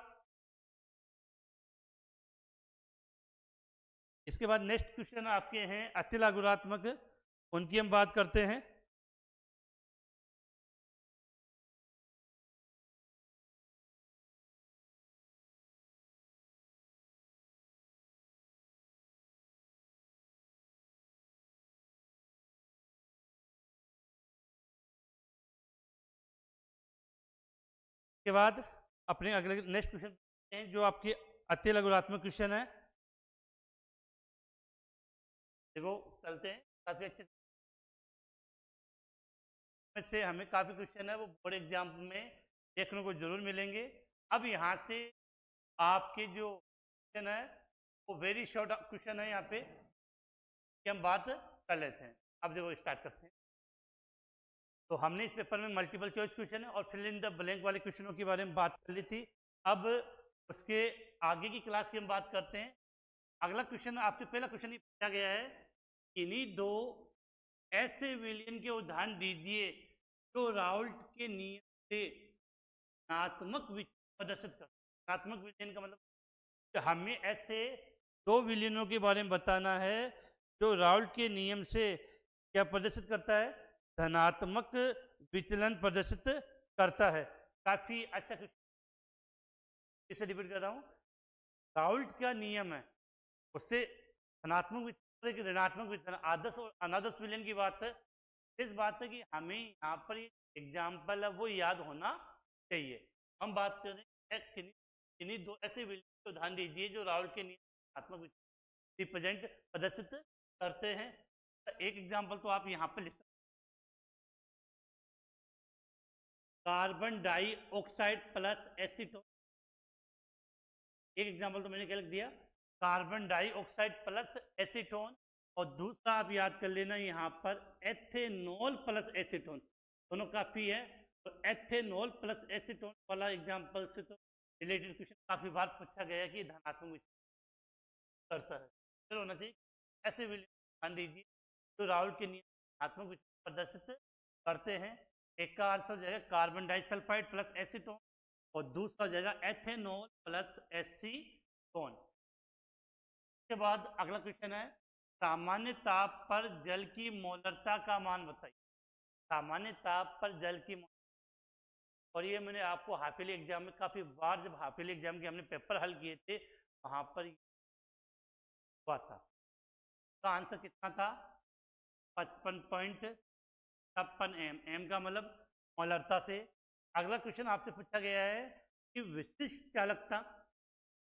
नेक्स्ट क्वेश्चन आपके हैं अतिला गुणात्मक, उनकी हम बात करते हैं। के बाद अपने अगले नेक्स्ट क्वेश्चन जो आपकी अतिला गुणात्मक क्वेश्चन है। देखो चलते हैं, काफी अच्छे से हमें काफी क्वेश्चन है वो बोर्ड एग्जाम में देखने को जरूर मिलेंगे। अब यहाँ से आपके जो क्वेश्चन है वो वेरी शॉर्ट क्वेश्चन है, यहाँ पे कि हम बात कर लेते हैं। अब देखो स्टार्ट करते हैं। तो हमने इस पेपर में मल्टीपल चॉइस क्वेश्चन है और फिल इन द ब्लैंक वाले क्वेश्चनों के बारे में बात कर ली थी। अब उसके आगे की क्लास की हम बात करते हैं। अगला क्वेश्चन आपसे पहला क्वेश्चन ये पूछा गया है, इन्हीं दो ऐसे विलयन के उदाहरण दीजिए जो राउल्ट के नियम से ऋणात्मक विचलन प्रदर्शित करते हैं। ऋणात्मक विचलन का मतलब हमें ऐसे दो विलयनों के बारे में बताना है जो राउल्ट के नियम से क्या प्रदर्शित करता है? धनात्मक विचलन प्रदर्शित करता है। काफी अच्छा क्वेश्चन, इसे रिपीट कर रहा हूं। राउल्ट का नियम है, उससे धनात्मक विचलन, ऋणात्मक विचलन, आदर्श और अनादर्श विलयन की बात है। इस बात है कि हमें यहाँ पर एग्जाम्पल है वो याद होना चाहिए। हम बात कर रहे हैं किन्हीं दो ऐसे विलयन उदाहरण दीजिए जो राउल्ट के नियम रिप्रेजेंट प्रदर्शित करते हैं। एक एग्जाम्पल तो आप यहाँ पर लिख सकते हैं, कार्बन डाइऑक्साइड प्लस एसीटोन। एक एग्जाम्पल तो मैंने क्या लिख दिया? Carbon dioxide plus acetone. और दूसरा आप याद कर लेना यहाँ पर एथेनॉल प्लस एसीटोन, दोनों काफी है। तो एथेनॉल प्लस एसीटोन वाला एग्जाम्पल से तो रिलेटेड क्वेश्चन काफी बार पूछा गया कि धनात्मक करता है, फिर होना चाहिए ऐसे विलयन ध्यान दीजिए तो राउल्ट के नियम धनात्मक विचलन प्रदर्शित करते हैं। एक का आंसर हो जाएगा कार्बन डाइसल्फाइड प्लस एसीटोन और दूसरा हो जाएगा एथेनॉल प्लस एसीटोन। इसके बाद अगला क्वेश्चन है, सामान्य ताप पर जल की मोलरता का मान बताइए। सामान्य ताप पर जल की और ये मैंने आपको हाफ ईयरली एग्जाम में काफी बार, जब हाफ ईयरली एग्जाम के हमने पेपर हल किए थे वहां पर हुआ था। तो आंसर कितना था? 55.56 एम का मतलब मोलरता से। अगला क्वेश्चन आपसे पूछा गया है कि विशिष्ट चालकता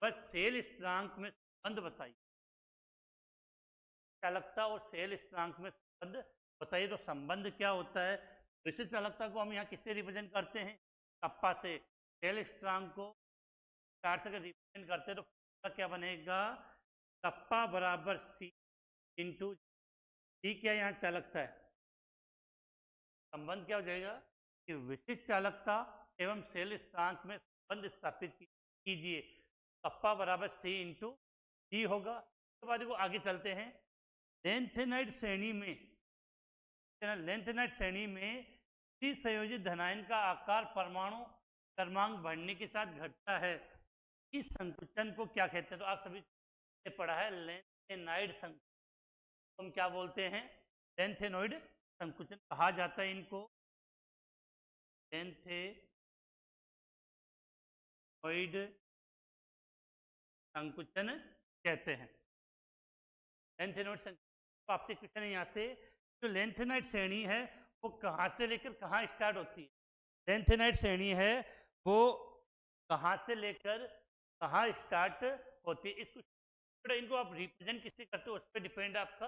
व सेल स्थिरांक में संबंध बताइए। चालकता और सेल स्थिरांक में संबंध बताइए। तो संबंध क्या होता है? विशिष्ट चालकता को हम यहाँ किससे रिप्रेजेंट करते हैं? कप्पा से। सेल स्थिरांक को चार से रिप्रेजेंट करते हैं तो क्या बनेगा? कप्पा बराबर C इंटू जी। क्या यहाँ चालकता है? संबंध क्या हो जाएगा कि विशिष्ट चालकता एवं सेल स्थिरांक में संबंध स्थापित कीजिए। कप्पा बराबर C इंटू जी होगा। उसके बाद वो आगे चलते हैं। लेंथेनाइड श्रेणी में संयोजित धनायन का आकार परमाणु क्रमांक बढ़ने के साथ घटता है। इस संकुचन को क्या कहते हैं? तो आप सभी ने पढ़ा है लेंथेनाइड संकुचन। हम क्या बोलते हैं? लेंथेनॉइड संकुचन कहा जाता है इनको। लेंथेनॉइड संकुचन कहते हैं। लेंथेनॉइड संकुचन आपसे क्वेश्चन है यहाँ से, जो लेंथेनाइड श्रेणी है वो कहाँ से लेकर कहाँ स्टार्ट होती है? लेंथेनाइड श्रेणी है वो कहाँ से लेकर कहाँ स्टार्ट होती है? इसको इनको आप रिप्रेजेंट किससे करते हो उस पर डिपेंड है आपका।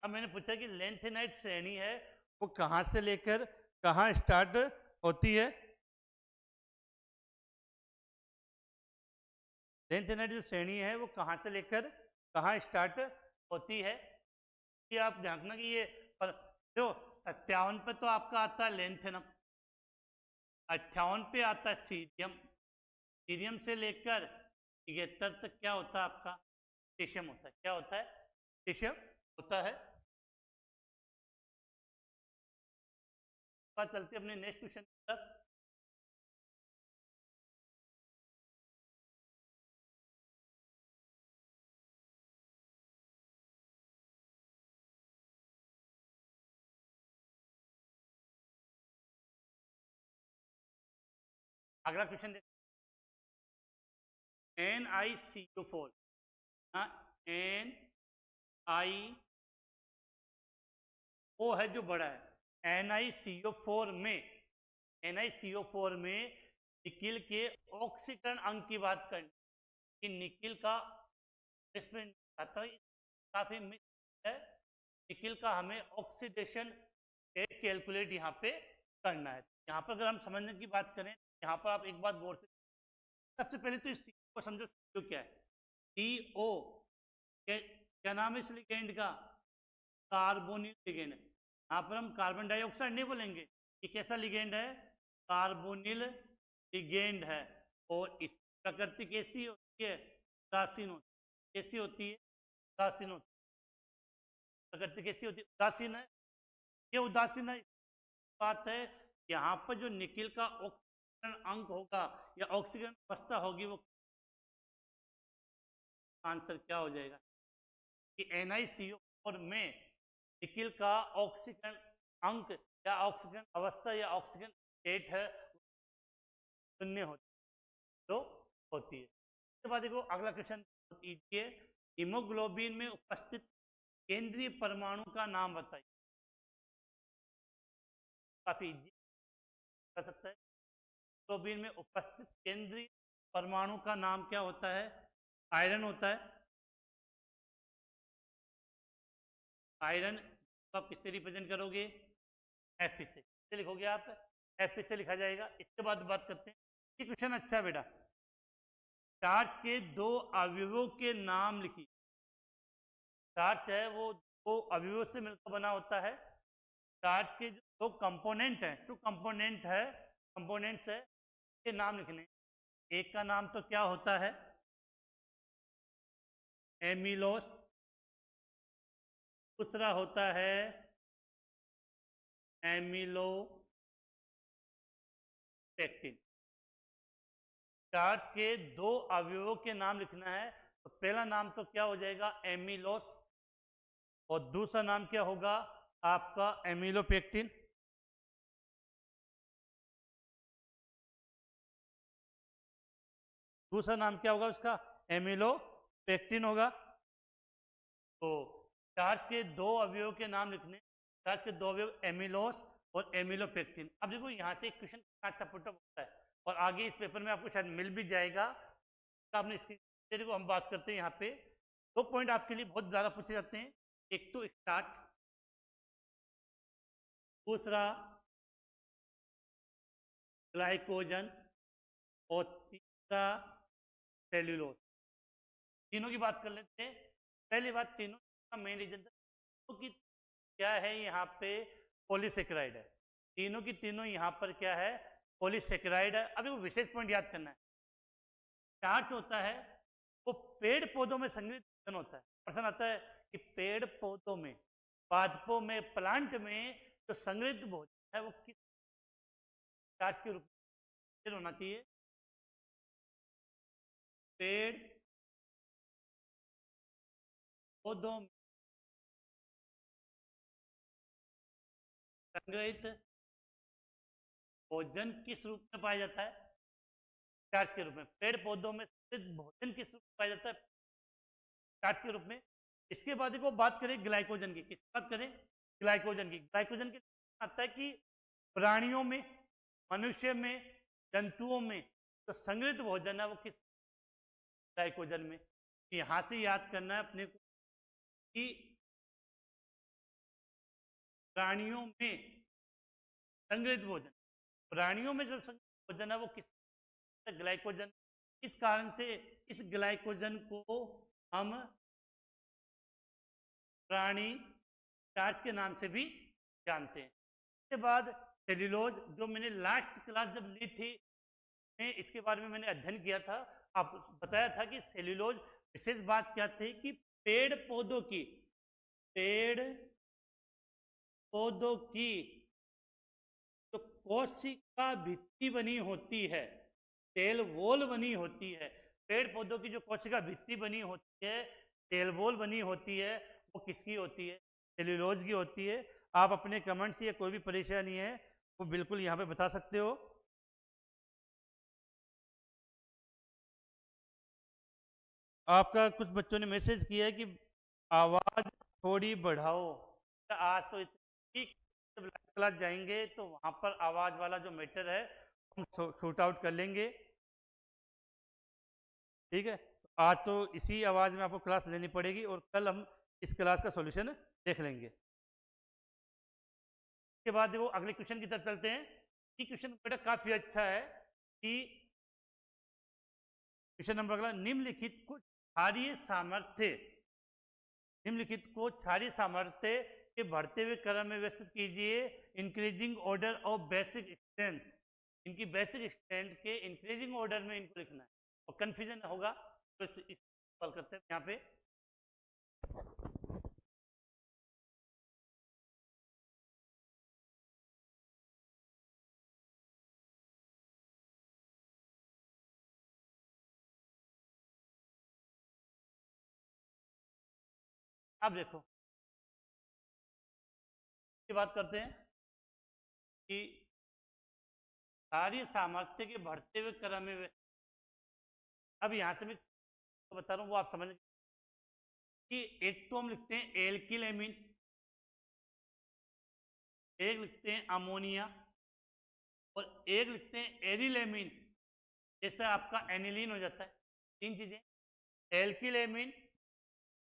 अब मैंने पूछा कि लेंथेनाइड श्रेणी है वो कहाँ से लेकर कहाँ स्टार्ट होती है? लेंथ एनर्जी जो श्रेणी है वो कहाँ से लेकर कहाँ स्टार्ट होती है, कि आप ध्यान रखना कि ये जो 57 पे तो आपका आता है लेंथ है ना, 58 पे आता है सीरियम, सीरियम से लेकर 73 तक क्या होता है आपका टेशियम होता है। क्या होता है? टेशियम होता है। बात चलती है अपने नेक्स्ट क्वेश्चन की तरफ। अगला क्वेश्चन देखो, NiCO4, NiO है जो बड़ा है, NiCO4 में निकिल के ऑक्सीकरण अंक की बात करनी कि निकिल का इसमें काफी मिस है, निकिल का हमें ऑक्सीडेशन रेट कैलकुलेट यहाँ पे करना है। यहाँ पर अगर हम समझने की बात करें, यहाँ पर आप एक बात गौर से, सबसे पहले तो इस CO को समझो, CO क्या है। CO क्या नाम है इस लिगेंड का? कार्बोनिल लिगेंड है। यहाँ पर हम कार्बन डाइऑक्साइड नहीं बोलेंगे, ये कैसा लिगेंड है? कार्बोनिल लिगेंड है। और इस प्रकृति कैसी होती है? उदासीन होती है। कैसी होती है? उदासीन होती है। प्रकृति कैसी होती है? उदासीन है। ये उदासीन है, बात है यहाँ पर जो निकिल का ऑक्सीजन अंक होगा या ऑक्सीजन अवस्था होगी, वो आंसर क्या हो जाएगा कि NiCO4 में निकिल का ऑक्सीजन अंक या ऑक्सीजन अवस्था या ऑक्सीजन स्टेट है शून्य होती तो होती है। इसके बाद देखो अगला क्वेश्चन कीजिए, हीमोग्लोबिन में उपस्थित केंद्रीय परमाणु का नाम बताइए। काफी इजी कर सकता है। हीमोग्लोबिन में उपस्थित केंद्रीय परमाणु का नाम क्या होता है? आयरन होता है। आयरन आप किससे रिप्रेजेंट करोगे? Fe से लिखोगे आप, Fe से लिखा जाएगा। इसके बाद बात करते हैं, ये क्वेश्चन अच्छा है बेटा, चार्ज के दो अवयवों के नाम लिखिए। चार्ज है वो दो अवयवों से मिलकर बना होता है। चार्ज के जो दो कंपोनेंट हैं, टू कंपोनेंट्स है, के नाम लिखने। एक का नाम तो क्या होता है? एमिलोस। दूसरा होता है एमिलोपेक्टिन। चार्ज के दो अवयवों के नाम लिखना है, तो पहला नाम तो क्या हो जाएगा? एमिलोस। और दूसरा नाम क्या होगा आपका? एमिलोपेक्टिन। दूसरा नाम क्या होगा उसका? एमिलोपेक्टिन होगा। तो चार्ज के दो अवयवों के नाम लिखने, चार्ज के दो अवयव एमिलोस और एमिलोपेक्टिन। अब देखो यहाँ से एक क्वेश्चन अच्छा पुटअप होता है और आगे इस पेपर में आपको शायद मिल भी जाएगा। तो आपने इसकी को हम बात करते हैं, यहाँ पे दो पॉइंट आपके लिए बहुत ज़्यादा पूछे जाते हैं। एक तो स्टार्च, दूसरा ग्लाइकोजन और तीसरा सेल्यूलोज। तीनों की बात कर लेते हैं। पहली बात, तीनों का मेन रीजन कि क्या है यहाँ पे? पॉलीसेकेराइड है। तीनों की तीनों यहाँ पर क्या है? पॉलीसेकेराइड है। अभी वो विशेष पॉइंट याद करना है, स्टार्च होता है वो पेड़ पौधों में संग्रहित होता है। प्रश्न आता है कि पेड़ पौधों में, पादपों में, प्लांट में जो संग्रहित भोजन है वो किस स्टार्च के रूप में होना चाहिए? पेड़ पौधों में संग्रहित भोजन किस रूप में पाया जाता है? स्टार्च के रूप में। पेड़ पौधों में संग्रहित भोजन किस रूप में पाया जाता है? स्टार्च के रूप में। इसके बाद देखो बात करें ग्लाइकोजन की, किसकी बात करें? ग्लाइकोजन की। ग्लाइकोजन के आता है कि प्राणियों में, मनुष्य में, जंतुओं में तो संग्रहित भोजन है वो किस? ग्लाइकोजन में। यहां से याद करना है अपने को कि प्राणियों में संग्रहित भोजन, प्राणियों में जो संग्रहित भोजन है वो किस? ग्लाइकोजन। इस कारण से इस ग्लाइकोजन को हम प्राणी स्टार्च के नाम से भी जानते हैं। इसके बाद सेल्यूलोज, जो मैंने लास्ट क्लास जब ली थी इसके बारे में मैंने अध्ययन किया था, आप बताया था कि सेल्यूलोज विशेष बात क्या थी कि पेड़ पौधों की जो कोशिका भित्ति बनी होती है, सेल वॉल बनी होती है, पेड़ पौधों की जो कोशिका भित्ति बनी होती है, सेल वॉल बनी होती है, वो किसकी होती है? सेल्यूलोज की होती है। आप अपने कमेंट्स या कोई भी परेशानी है वो बिल्कुल यहाँ पे बता सकते हो। आपका कुछ बच्चों ने मैसेज किया है कि आवाज थोड़ी बढ़ाओ। आज तो इतनी जब क्लास जाएंगे तो वहां पर आवाज वाला जो मैटर है हम शूट आउट कर लेंगे, ठीक है। आज तो इसी आवाज में आपको क्लास लेनी पड़ेगी और कल हम इस क्लास का सॉल्यूशन देख लेंगे। इसके बाद देखो अगले क्वेश्चन की तरफ चलते हैं। ये क्वेश्चन बेटा काफी अच्छा है कि क्वेश्चन नंबर अगला, निम्नलिखित को क्षारीय सामर्थ्य के बढ़ते हुए क्रम में व्यवस्थित कीजिए। Increasing order of basic strength, इनकी बेसिक स्ट्रेंथ के इंक्रीजिंग ऑर्डर में इनको लिखना है और कंफ्यूजन होगा तो सॉल्व करते हैं यहाँ पे। अब देखो की बात करते हैं कि क्षारीय सामर्थ्य के बढ़ते हुए क्रम में, अब यहां से मैं बता रहा हूं वो आप समझ कि एक तो हम लिखते हैं एल्किल एमीन, एक लिखते हैं अमोनिया और एक लिखते हैं एरिल एमीन, जैसे आपका एनिलीन हो जाता है। तीन चीजें, alkyl amine,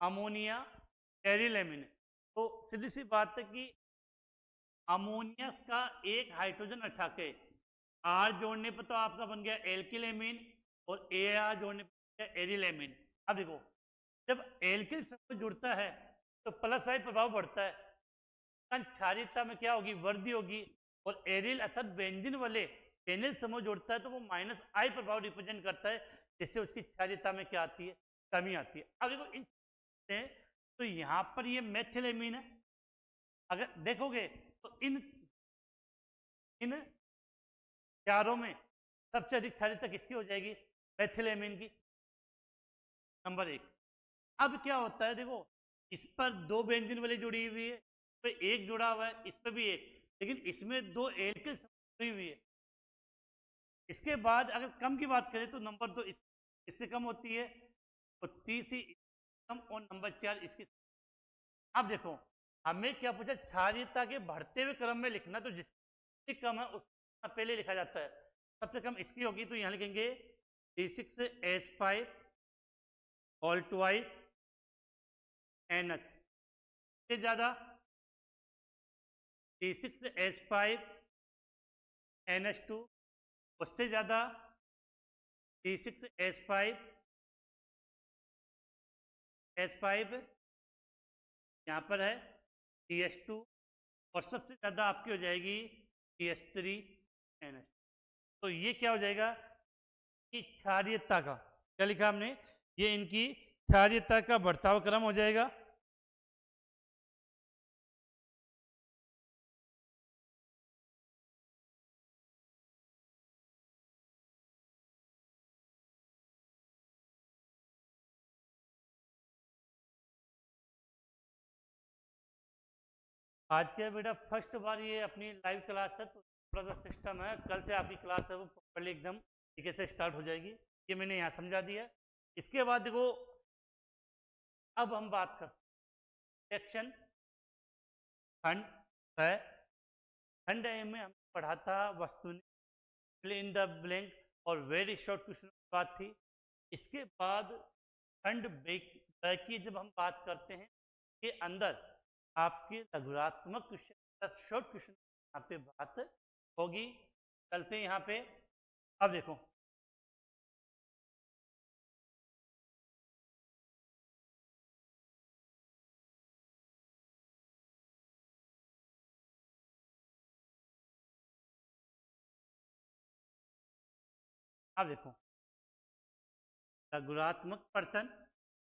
ammonia, aryl amine. तो सीधी सी बात है कि अमोनिया का एक हाइड्रोजन हटा के आर जोड़ने पर तो आपका बन गया एल्किल एमीन और ए आर जोड़ने पर एरिल एमीन। अब देखो जब एल्किल समूह जुड़ता है तो प्लस आई प्रभाव बढ़ता है, क्षारीयता में क्या होगी? वृद्धि होगी। और एरिल अर्थात बेंजीन वाले फेनिल समूह जोड़ता है तो वो माइनस आई प्रभाव रिप्रेजेंट करता है, जिससे उसकी क्षारीयता में क्या आती है? कमी आती है। अब देखो इन तो यहां पर ये मेथिलेमीन है, अगर देखोगे तो इन चारों में सबसे अधिक क्षारीयता किसकी हो जाएगी? मेथिलेमीन की, नंबर एक। अब क्या होता है देखो, इस पर दो बेंजीन वाली जुड़ी हुई है, इस पर एक जुड़ा हुआ है, इस पर भी एक, लेकिन इसमें दो एल्किल जुड़ी हुई है। इसके बाद अगर कम की बात करें तो नंबर दो इससे कम होती है और तीसरी कम और नंबर चार इसकी। अब देखो हमें क्या पूछा? क्षारीयता के बढ़ते हुए क्रम में लिखना, तो जिसकी कम है उसका पहले लिखा जाता है। सबसे कम इसकी होगी तो यहां लिखेंगे C6H5 ऑल ट्वाइस NH, से ज्यादा C6H5 NH2, उससे ज्यादा C6H5 H5 यहाँ पर है CH2 और सबसे ज़्यादा आपकी हो जाएगी CH3NH। तो ये क्या हो जाएगा कि क्षारीयता का क्या लिखा हमने? ये इनकी क्षारीयता का बढ़ताव क्रम हो जाएगा। आज के बेटा फर्स्ट बार ये अपनी लाइव क्लास है तो थोड़ा सा सिस्टम है, कल से आपकी क्लास है वो प्रॉपर्ली एकदम तरीके से स्टार्ट हो जाएगी। ये मैंने यहाँ समझा दिया। इसके बाद देखो अब हम बात कर सेक्शन खंड है। खंड में हम पढ़ा था वस्तु इन द ब्लैंक और वेरी शॉर्ट क्वेश्चन की बात थी। इसके बाद खंड की जब हम बात करते हैं के अंदर आपके लघुरात्मक क्वेश्चन शॉर्ट क्वेश्चन यहाँ पे बात होगी। चलते हैं यहाँ पे। अब देखो अब देखो, गुणात्मक person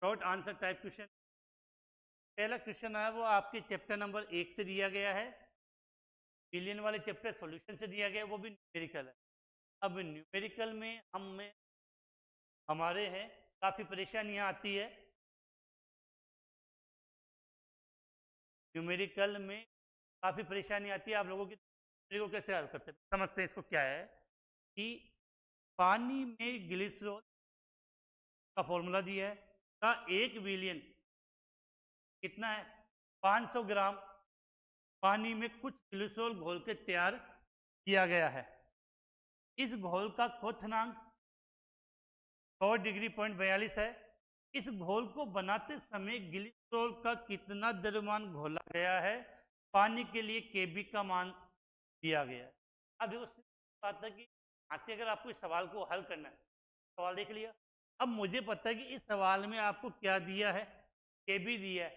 short answer type question. पहला क्वेश्चन है वो आपके चैप्टर नंबर 1 से दिया गया है, बिलियन वाले चैप्टर सॉल्यूशन से दिया गया है, वो भी न्यूमेरिकल है। अब न्यूमेरिकल में हमारे हैं काफ़ी परेशानियां आती है। न्यूमेरिकल में काफ़ी परेशानी आती है आप लोगों की, को कैसे हल करते हैं समझते हैं। इसको क्या है कि पानी में ग्लिसरॉल का फॉर्मूला दिया है का 1 बिलियन कितना है 500 ग्राम पानी में कुछ ग्लिसरॉल घोल के तैयार किया गया है। इस घोल का क्वथनांक 100 डिग्री पॉइंट 42 है। इस घोल को बनाते समय ग्लिसरॉल का कितना द्रव्यमान घोला गया है, पानी के लिए केबी का मान दिया गया है। अब देखो बात है कि यहाँ से अगर आपको इस सवाल को हल करना है, सवाल देख लिया। अब मुझे पता है कि इस सवाल में आपको क्या दिया है, केबी दिया है,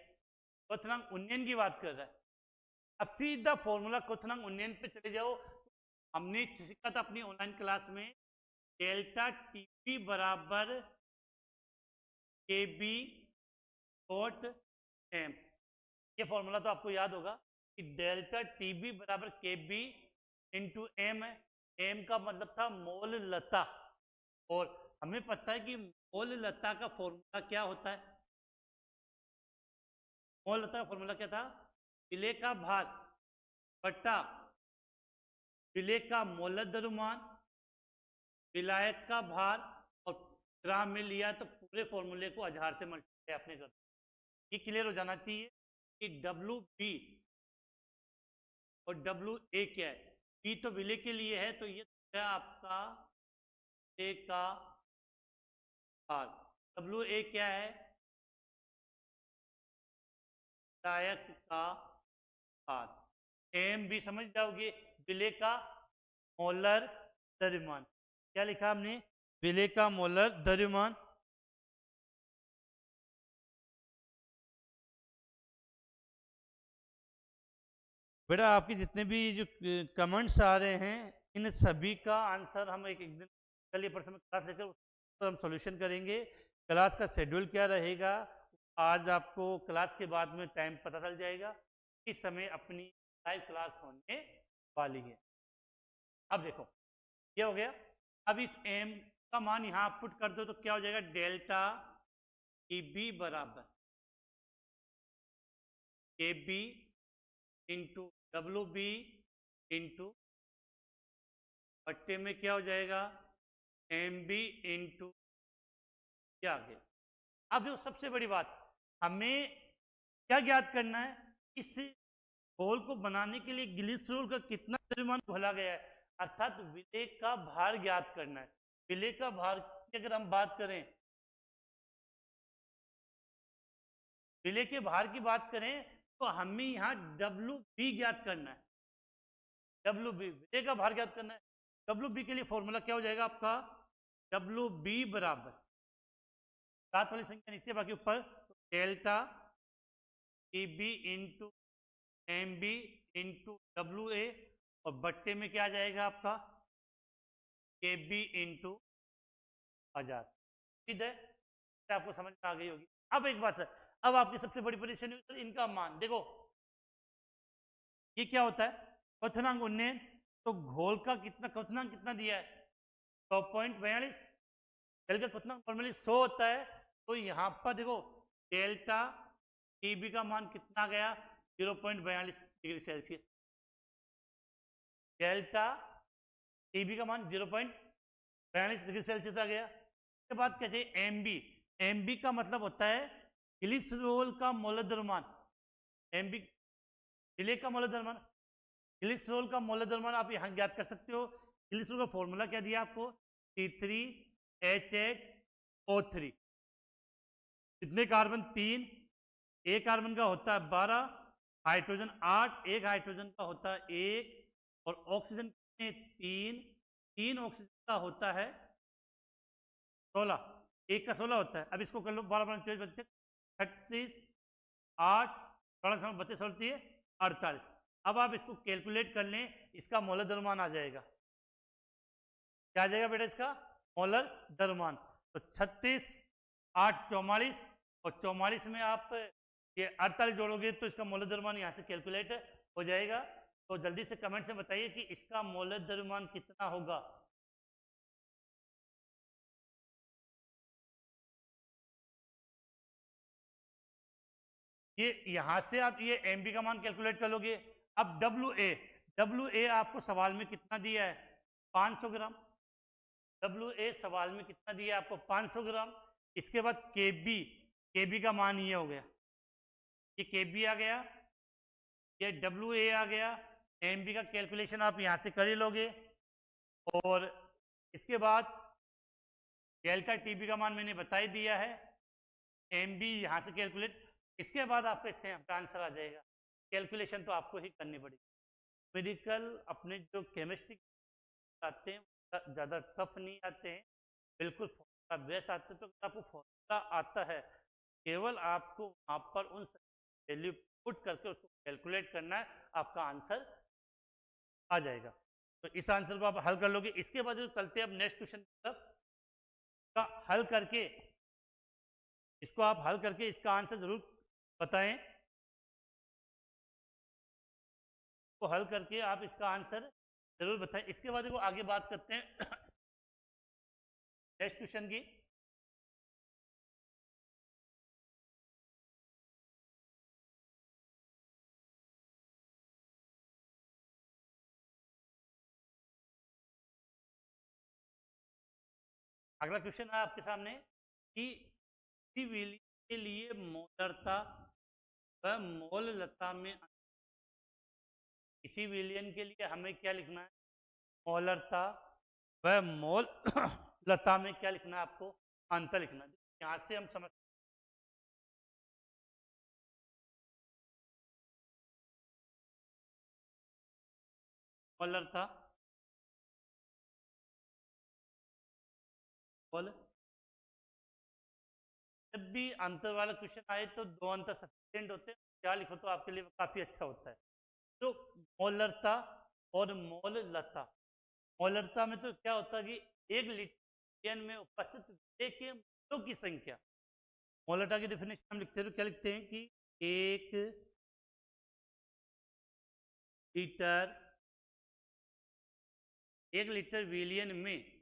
क्वथनांक उन्नयन की बात कर रहा है। अब सीधा फॉर्मूला क्वथनांक उन्नयन पे चले जाओ। हमने सीखा था अपनी ऑनलाइन क्लास में डेल्टा टीपी बराबर केबी डॉट एम। ये फॉर्मूला तो आपको याद होगा कि डेल्टा टीबी बराबर केबी इंटू एम है। एम का मतलब था मोल लता, और हमें पता है कि मोल लता का फॉर्मूला क्या होता है। मोल लता का फॉर्मूला क्या था, विलेय का भार बट्टा विलेय का मोल द्रव्यमान, विलायक का भार, और ग्राम में लिया तो पूरे फॉर्मूले को 1000 से मल्टीप्लाई आपने कर। ये क्लियर हो जाना चाहिए कि डब्ल्यू बी और डब्ल्यू ए क्या है। बी तो विलेय के लिए है, तो ये है आपका ए का भार। डब्ल्यू ए क्या है, विलायक का भार। एम भी समझ जाओगे, विलेय का मोलर द्रव्यमान। क्या लिखा हमने, विलेय का मोलर द्रव्यमान। बेटा आपके जितने भी जो कमेंट्स आ रहे हैं इन सभी का आंसर हम एक दिन कल या परसों में क्लास लेकर तो हम सॉल्यूशन करेंगे। क्लास का शेड्यूल क्या रहेगा आज आपको क्लास के बाद में टाइम पता चल जाएगा। इस समय अपनी लाइव क्लास होने वाली है। अब देखो क्या हो गया, अब इस एम का मान यहाँ पुट कर दो तो क्या हो जाएगा, डेल्टा ई बी बराबर K B into W B into बट्टे में क्या हो जाएगा, एम बी इंटू क्या आ गया। अब जो सबसे बड़ी बात, हमें क्या ज्ञात करना है, इस घोल को बनाने के लिए ग्लिसरॉल का कितना द्रव्यमान घोला गया है, अर्थात विलेय का भार ज्ञात करना है। विलेय का भार की अगर हम बात करें, विलेय के भार की बात करें तो हमें यहाँ डब्ल्यू बी ज्ञात करना है। डब्ल्यू बी विलेय का भार ज्ञात करना है। डब्ल्यू बी के लिए फॉर्मूला क्या हो जाएगा आपका, डब्ल्यू बी बराबर 7 वाली संख्या नीचे बाकी ऊपर, तो delta E B into M B into W A, और बट्टे में क्या आ जाएगा आपका के बी इंटू 1000। ठीक है, आपको समझ में आ गई होगी। अब एक बात है, अब आपकी सबसे बड़ी परेशानी इनका मान देखो, ये क्या होता है क्वथनांक उन्नयन, तो घोल का कितना क्वथनांक कितना दिया है 100.42, जल का क्वथनांक नॉर्मली 100 होता है। तो यहाँ पर देखो डेल्टा टीबी का मान कितना गया 0.42 डिग्री सेल्सियस। डेल्टा टीबी का मान 0.42 डिग्री सेल्सियस आ गया। उसके बाद कहते हैं एमबी, एमबी का मतलब होता है ग्लिसरॉल का मोलर द्रव्यमान। एमबी विलेय का मोलर द्रव्यमान, ग्लिसरॉल का मोलर द्रव्यमान आप यहाँ ज्ञात कर सकते हो। ग्लिसरॉल का फॉर्मूला क्या दिया आपको, C3H8O3। कितने कार्बन 3, एक कार्बन का होता है 12, हाइड्रोजन 8, एक हाइड्रोजन का होता है 1, और ऑक्सीजन कितने 3 ऑक्सीजन का होता है 16, एक का 16 होता है। अब इसको कर लो 12 बच्चे 36, 8 16 बच्चे 16 48। अब आप इसको कैलकुलेट कर लें, इसका मोलर द्रव्यमान आ जाएगा। क्या आ जाएगा बेटा इसका मोलर द्रव्यमान। तो 36, 8 44 और 44 में आप ये 48 जोड़ोगे तो इसका मोलर द्रव्यमान यहाँ से कैलकुलेट हो जाएगा। तो जल्दी से कमेंट से बताइए कि इसका मोलर द्रव्यमान कितना होगा। ये यहां से आप ये एमबी का मान कैलकुलेट कर लोगे। अब डब्ल्यू ए आपको सवाल में कितना दिया है, 500 ग्राम। डब्ल्यू ए सवाल में कितना दिया है आपको, 500 ग्राम। इसके बाद केबी का मान ये हो गया, ये केबी आ गया, ये डब्ल्यू ए आ गया। एमबी का कैलकुलेशन आप यहां से कर ही लोगे। और इसके बाद डेल्टा टीबी का मान मैंने बता ही दिया है, एमबी यहां से कैलकुलेट। इसके बाद आपका इसका आंसर आ जाएगा। कैलकुलेशन तो आपको ही करनी पड़ेगी। मेडिकल अपने जो केमिस्ट्री आते हैं ज़्यादा टफ नहीं आते हैं, बिल्कुल फॉर्मूला बेस आते हैं। तो अगर आपको फॉर्मूला आता है, केवल आपको वहाँ पर उन वैल्यू पुट करके उसको कैलकुलेट करना है, आपका आंसर आ जाएगा। तो इस आंसर को आप हल कर लोगे। इसके बाद जो चलते हैं अब नेक्स्ट क्वेश्चन की तरफ, का हल करके इसको आप हल करके इसका आंसर जरूर बताएं। तो हल करके आप इसका आंसर जरूर बताएं। इसके बाद देखो आगे बात करते हैं नेक्स्ट क्वेश्चन की। अगला क्वेश्चन है आपके सामने कि किसी विलयन के लिए मोलरता व मोललता में, किसी विलयन के लिए हमें क्या लिखना है, मोलरता व मोल लता में क्या लिखना है, आपको अंतर लिखना है। यहां से हम समझ मोलरता मोल, जब भी अंतर वाला क्वेश्चन आए तो दो अंतर सफिशिएंट होते हैं, क्या लिखो तो आपके लिए काफी अच्छा होता है। तो मोलरता और मोल लता, मोलरता में तो क्या होता है कि एक लीटर में उपस्थित विलेय के मोलों की संख्या। मोलरता की डेफिनेशन हम लिखते हैं तो क्या लिखते हैं कि एक लीटर, एक लीटर विलियन में,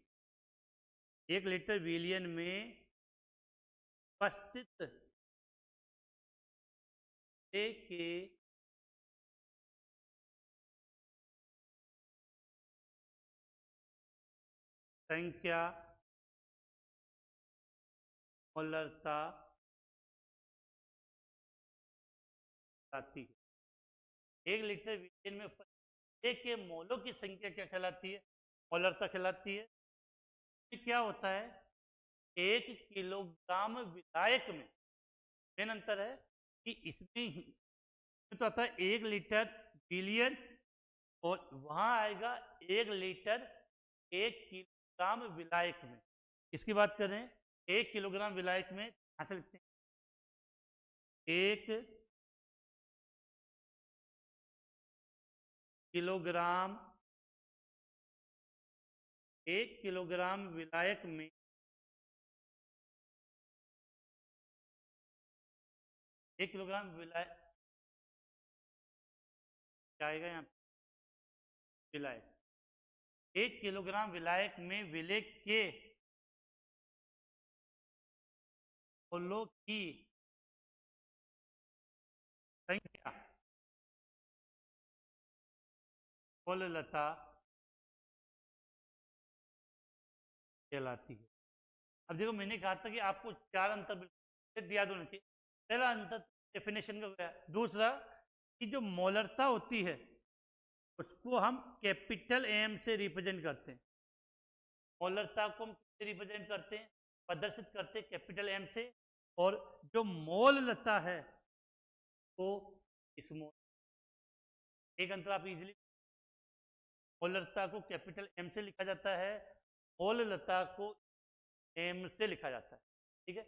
एक लीटर विलियन में उपस्थित विलेय के संख्या मोलरता आती है। एक लीटर विलियन में विलेय के मोलों की संख्या क्या कहलाती है, मोलरता कहलाती है। क्या होता है, एक किलोग्राम विलायक में मेन अंतर है कि इसमें ही तो आता है 1 लीटर बिलियन, और वहां आएगा 1 लीटर 1 किलोग्राम विलायक में। इसकी बात करें 1 किलोग्राम विलायक में, यहां से लिखते हैं 1 किलोग्राम, 1 किलोग्राम विलायक में 1 किलोग्राम विलायक क्या आएगा यहाँ विलायक, 1 किलोग्राम विलायक में विलेय के मोलों की संख्या मोललता कहलाती है। अब देखो मैंने कहा था कि आपको 4 अंतर याद होना चाहिए। पहला अंतर डेफिनेशन का गया, दूसरा कि जो मोलरता होती है उसको हम कैपिटल एम से रिप्रेजेंट करते हैं। मोलरता को हम किससे रिप्रेजेंट करते हैं, प्रदर्शित करते हैं कैपिटल एम से। और जो मोललता है वो स्मॉल, एक अंतर आप इजीली, मोलरता को कैपिटल एम से लिखा जाता है, मोललता को एम से लिखा जाता है। ठीक है।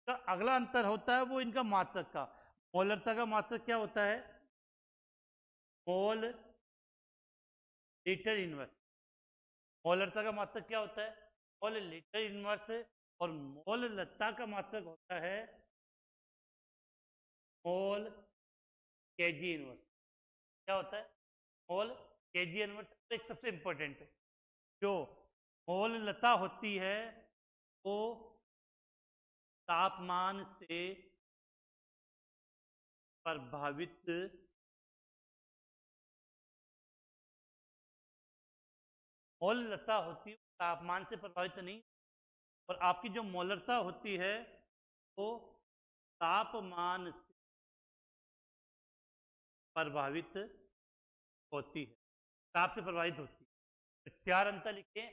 तो अगला अंतर होता है वो इनका मात्रक का। मोलरता का मात्रक क्या होता है, मोल लीटर इनवर्स। मोलरता का मात्रक क्या होता है, मोल लीटर इनवर्स, और मोल लता का मात्रक होता है मोल केजी इनवर्स। क्या होता है? मोल केजी इनवर्स। एक सबसे इंपॉर्टेंट है, जो मोल लता होती है वो तापमान से प्रभावित मोल लता होती है, तापमान से प्रभावित नहीं, और आपकी जो मोलरता होती है वो तापमान से प्रभावित होती है, ताप से प्रभावित होती है। तो 4 अंतर लिखे,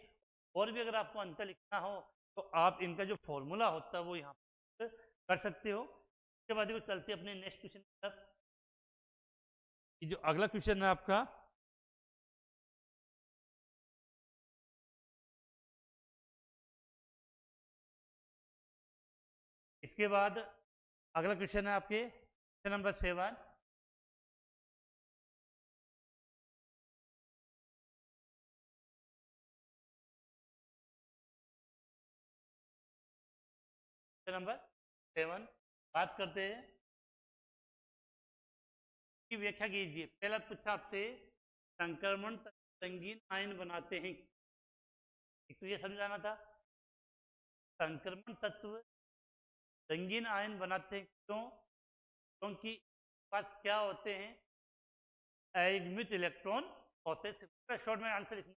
और भी अगर आपको अंतर लिखना हो तो आप इनका जो फॉर्मूला होता है वो यहाँ पर कर सकते हो। उसके बाद चलते हैं अपने नेक्स्ट क्वेश्चन की तरफ। ये जो अगला क्वेश्चन है आपका, इसके बाद अगला क्वेश्चन है आपके क्वेश्चन नंबर 7। क्वेश्चन नंबर 7 बात करते हैं की व्याख्या कीजिए। पहला पूछा आपसे, संक्रमण रंगीन आयन बनाते हैं। एक तो ये समझाना था, संक्रमण तत्व रंगीन आयन बनाते हैं क्यों? क्योंकि पास क्या होते हैं? अयुग्मित इलेक्ट्रॉन होते हैं। शॉर्ट में आंसर लिखना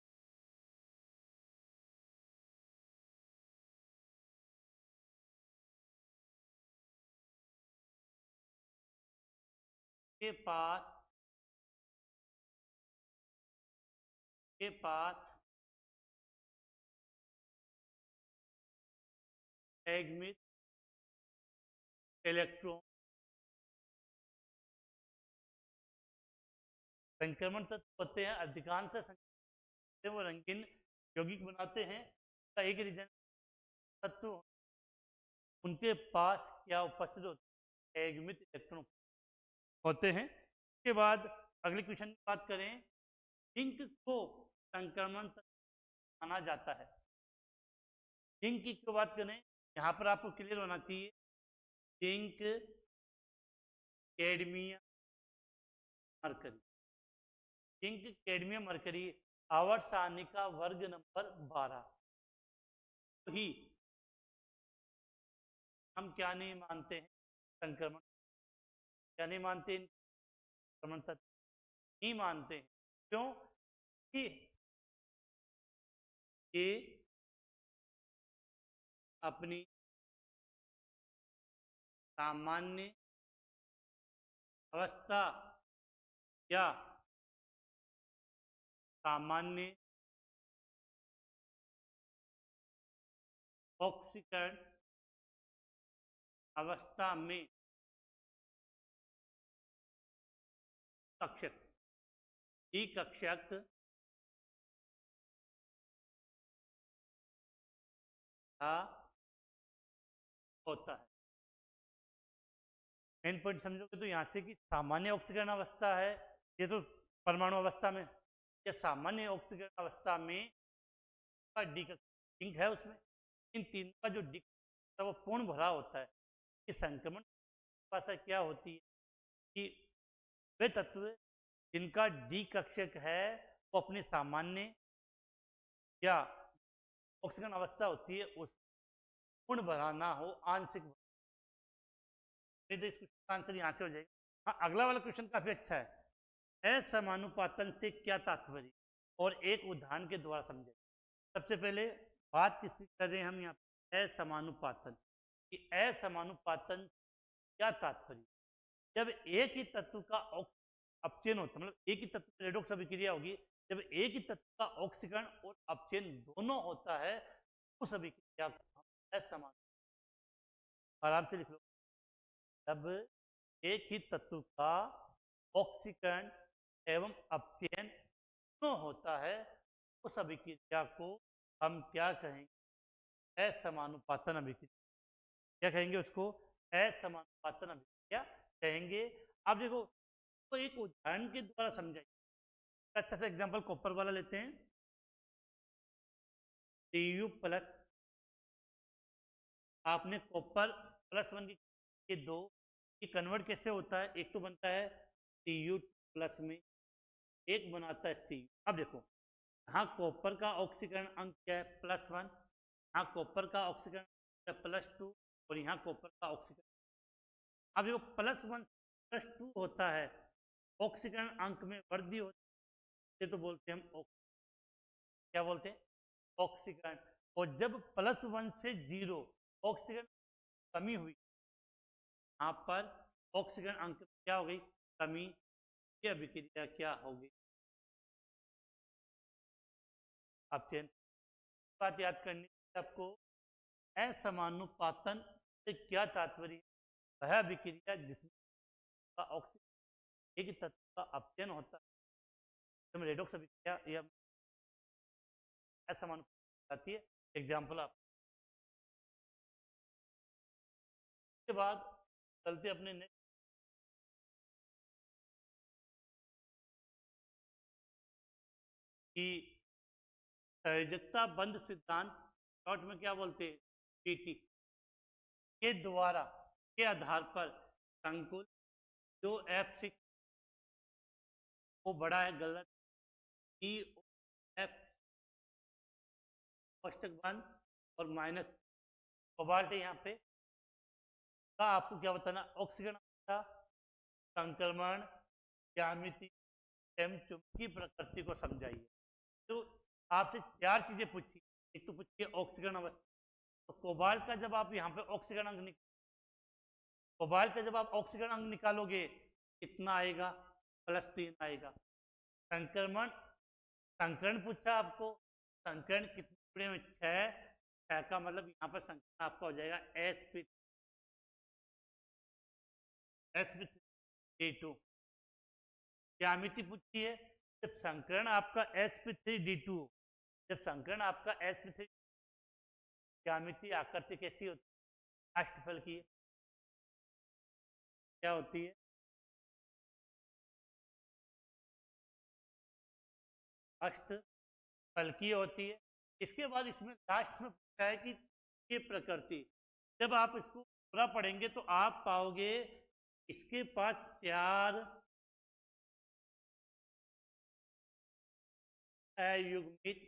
के पास अयुग्मित इलेक्ट्रॉन संक्रमण तत्व होते हैं। अधिकांश वो रंगीन यौगिक बनाते हैं। का एक रीजन तत्व उनके पास क्या उपस्थित होते हैं? अयुग्मित इलेक्ट्रॉन होते हैं। उसके बाद अगले क्वेश्चन की बात करें, जिंक को संक्रमण तत्व माना जाता है। जिंक की क्यों बात करें, यहाँ पर आपको क्लियर होना चाहिए। Zinc, cadmium, mercury. Zinc, cadmium, mercury आवर्त सारणी का वर्ग नंबर 12 ही हम क्या नहीं मानते हैं? संक्रमण। क्या नहीं मानते? संक्रमण तत्व नहीं मानते हैं। क्यों? कि ये अपनी सामान्य अवस्था या सामान्य ऑक्सीकरण अवस्था में कक्षक ही कक्षक का होता है। मेन पॉइंट समझोगे तो यहाँ से कि सामान्य ऑक्सीकरण अवस्था है, ये तो परमाणु अवस्था में, या सामान्य ऑक्सीकरण अवस्था में डी का जिंक है उसमें, इन तीन का जो डी वो पूर्ण भरा होता है। इस संक्रमण भाषा क्या होती है कि वे तत्व जिनका डी कक्षक है वो अपने सामान्य या ऑक्सीकरण अवस्था होती है उस पूर्ण भरा ना हो, आंशिक। आंसर यहाँ से हो जाएगा। हाँ, अगला वाला क्वेश्चन काफी अच्छा है। असमानुपातन से क्या तात्पर्य, और एक उदाहरण के द्वारा समझे। सबसे पहले बात किसकी कर रहे हैं हम यहाँ पे? असमानुपातन। कि असमानुपातन क्या तात्पर्य? जब एक ही तत्व का अपचयन होता है, मतलब एक ही तत्व रेडॉक्स अभिक्रिया होगी, जब एक ही तत्व का ऑक्सीकरण और अपचयन दोनों होता है, उस अभिक्रिया को हम असमान, आराम से लिख लो। जब एक ही तत्व का ऑक्सीकरण एवं अपचयन दोनों होता है, उस अभिक्रिया को हम क्या कहेंगे? असमानुपातन अभिक्रिया। क्या कहेंगे उसको? असमानुपातन अभिक्रिया कहेंगे। अब देखो, तो एक उदाहरण के द्वारा समझाइए। अच्छा सा एग्जांपल कॉपर वाला लेते हैं। Cu प्लस, आपने कॉपर +1 की, ये दो, ये कन्वर्ट कैसे होता है, एक तो बनता है Cu प्लस में, एक बनाता है Cu। अब देखो यहाँ कॉपर का ऑक्सीकरण अंक क्या है +1, यहाँ कॉपर का ऑक्सीकरण +2 और यहाँ कॉपर का ऑक्सीकरण, अब देखो +1 +2 होता है, ऑक्सीकरण अंक में वृद्धि होती है, तो बोलते हैं हम क्या बोलते हैं, ऑक्सीकरण। और जब +1 से 0 ऑक्सीकरण कमी हुई, यहाँ पर ऑक्सीकरण अंक क्या हो गई, कमी, ये अभिक्रिया क्या होगी, अब चेन बात याद करनी है आपको, असमानुपातन से क्या तात्पर्य है, वह अभिक्रिया जिसमें ऑक्सीजन एक तत्व का अपचयन होता है, रेडॉक्स अभिक्रिया या असमानुपातन आती है। एग्जाम्पल आप के बाद चलते अपने नेक्स्ट, कि संयोजकता बंध सिद्धांत शॉर्ट में क्या बोलते हैं, पीटी के द्वारा के आधार पर संकुल जो F6 वो बड़ा है, गलत, ई एफ कोष्टक बंद और माइनस कोबाल्ट है यहाँ पे, का आपको क्या बताना, ऑक्सीकरण अवस्था, संक्रमण, ज्यामिति एवं चुंबकीय प्रकृति को समझाइए। तो आपसे 4 चीजें पूछी, एक तो पूछिए ऑक्सीकरण अवस्था, तो कोबाल्ट का जब आप यहाँ पे ऑक्सीकरण अंक कोबाल्ट का जब आप ऑक्सीकरण अंक निकालोगे कितना आएगा, +3 आएगा। संक्रमण, संकरण पूछा आपको, संकरण कितने टुकड़े में, 6 का मतलब यहाँ पर संकरण आपका हो जाएगा sp3d2। ज्यामिति पूछी है, जब संकरण आपका sp3d2, जब संकरण आपका sp3, ज्यामिति आकृति कैसी होती है, अष्टफल की, क्या होती है, अष्टफल की होती है। इसके बाद इसमें लास्ट में पूछा है कि ये प्रकृति, जब आप इसको पूरा पढ़ेंगे तो आप पाओगे इसके पास 4 अयुग्मित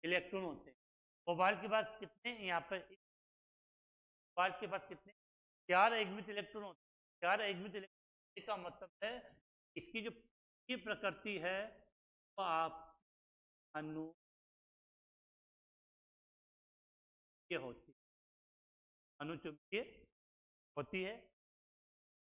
इलेक्ट्रॉन होते हैं। कोबाल्ट के पास कितने, यहाँ पर कोबाल्ट के पास कितने, 4 अयुग्मित इलेक्ट्रॉन होते हैं। 4 अयुग्मित इलेक्ट्रॉन का मतलब है इसकी जो की प्रकृति है वो आप अणु होती है, अनुचुंबकीय होती है।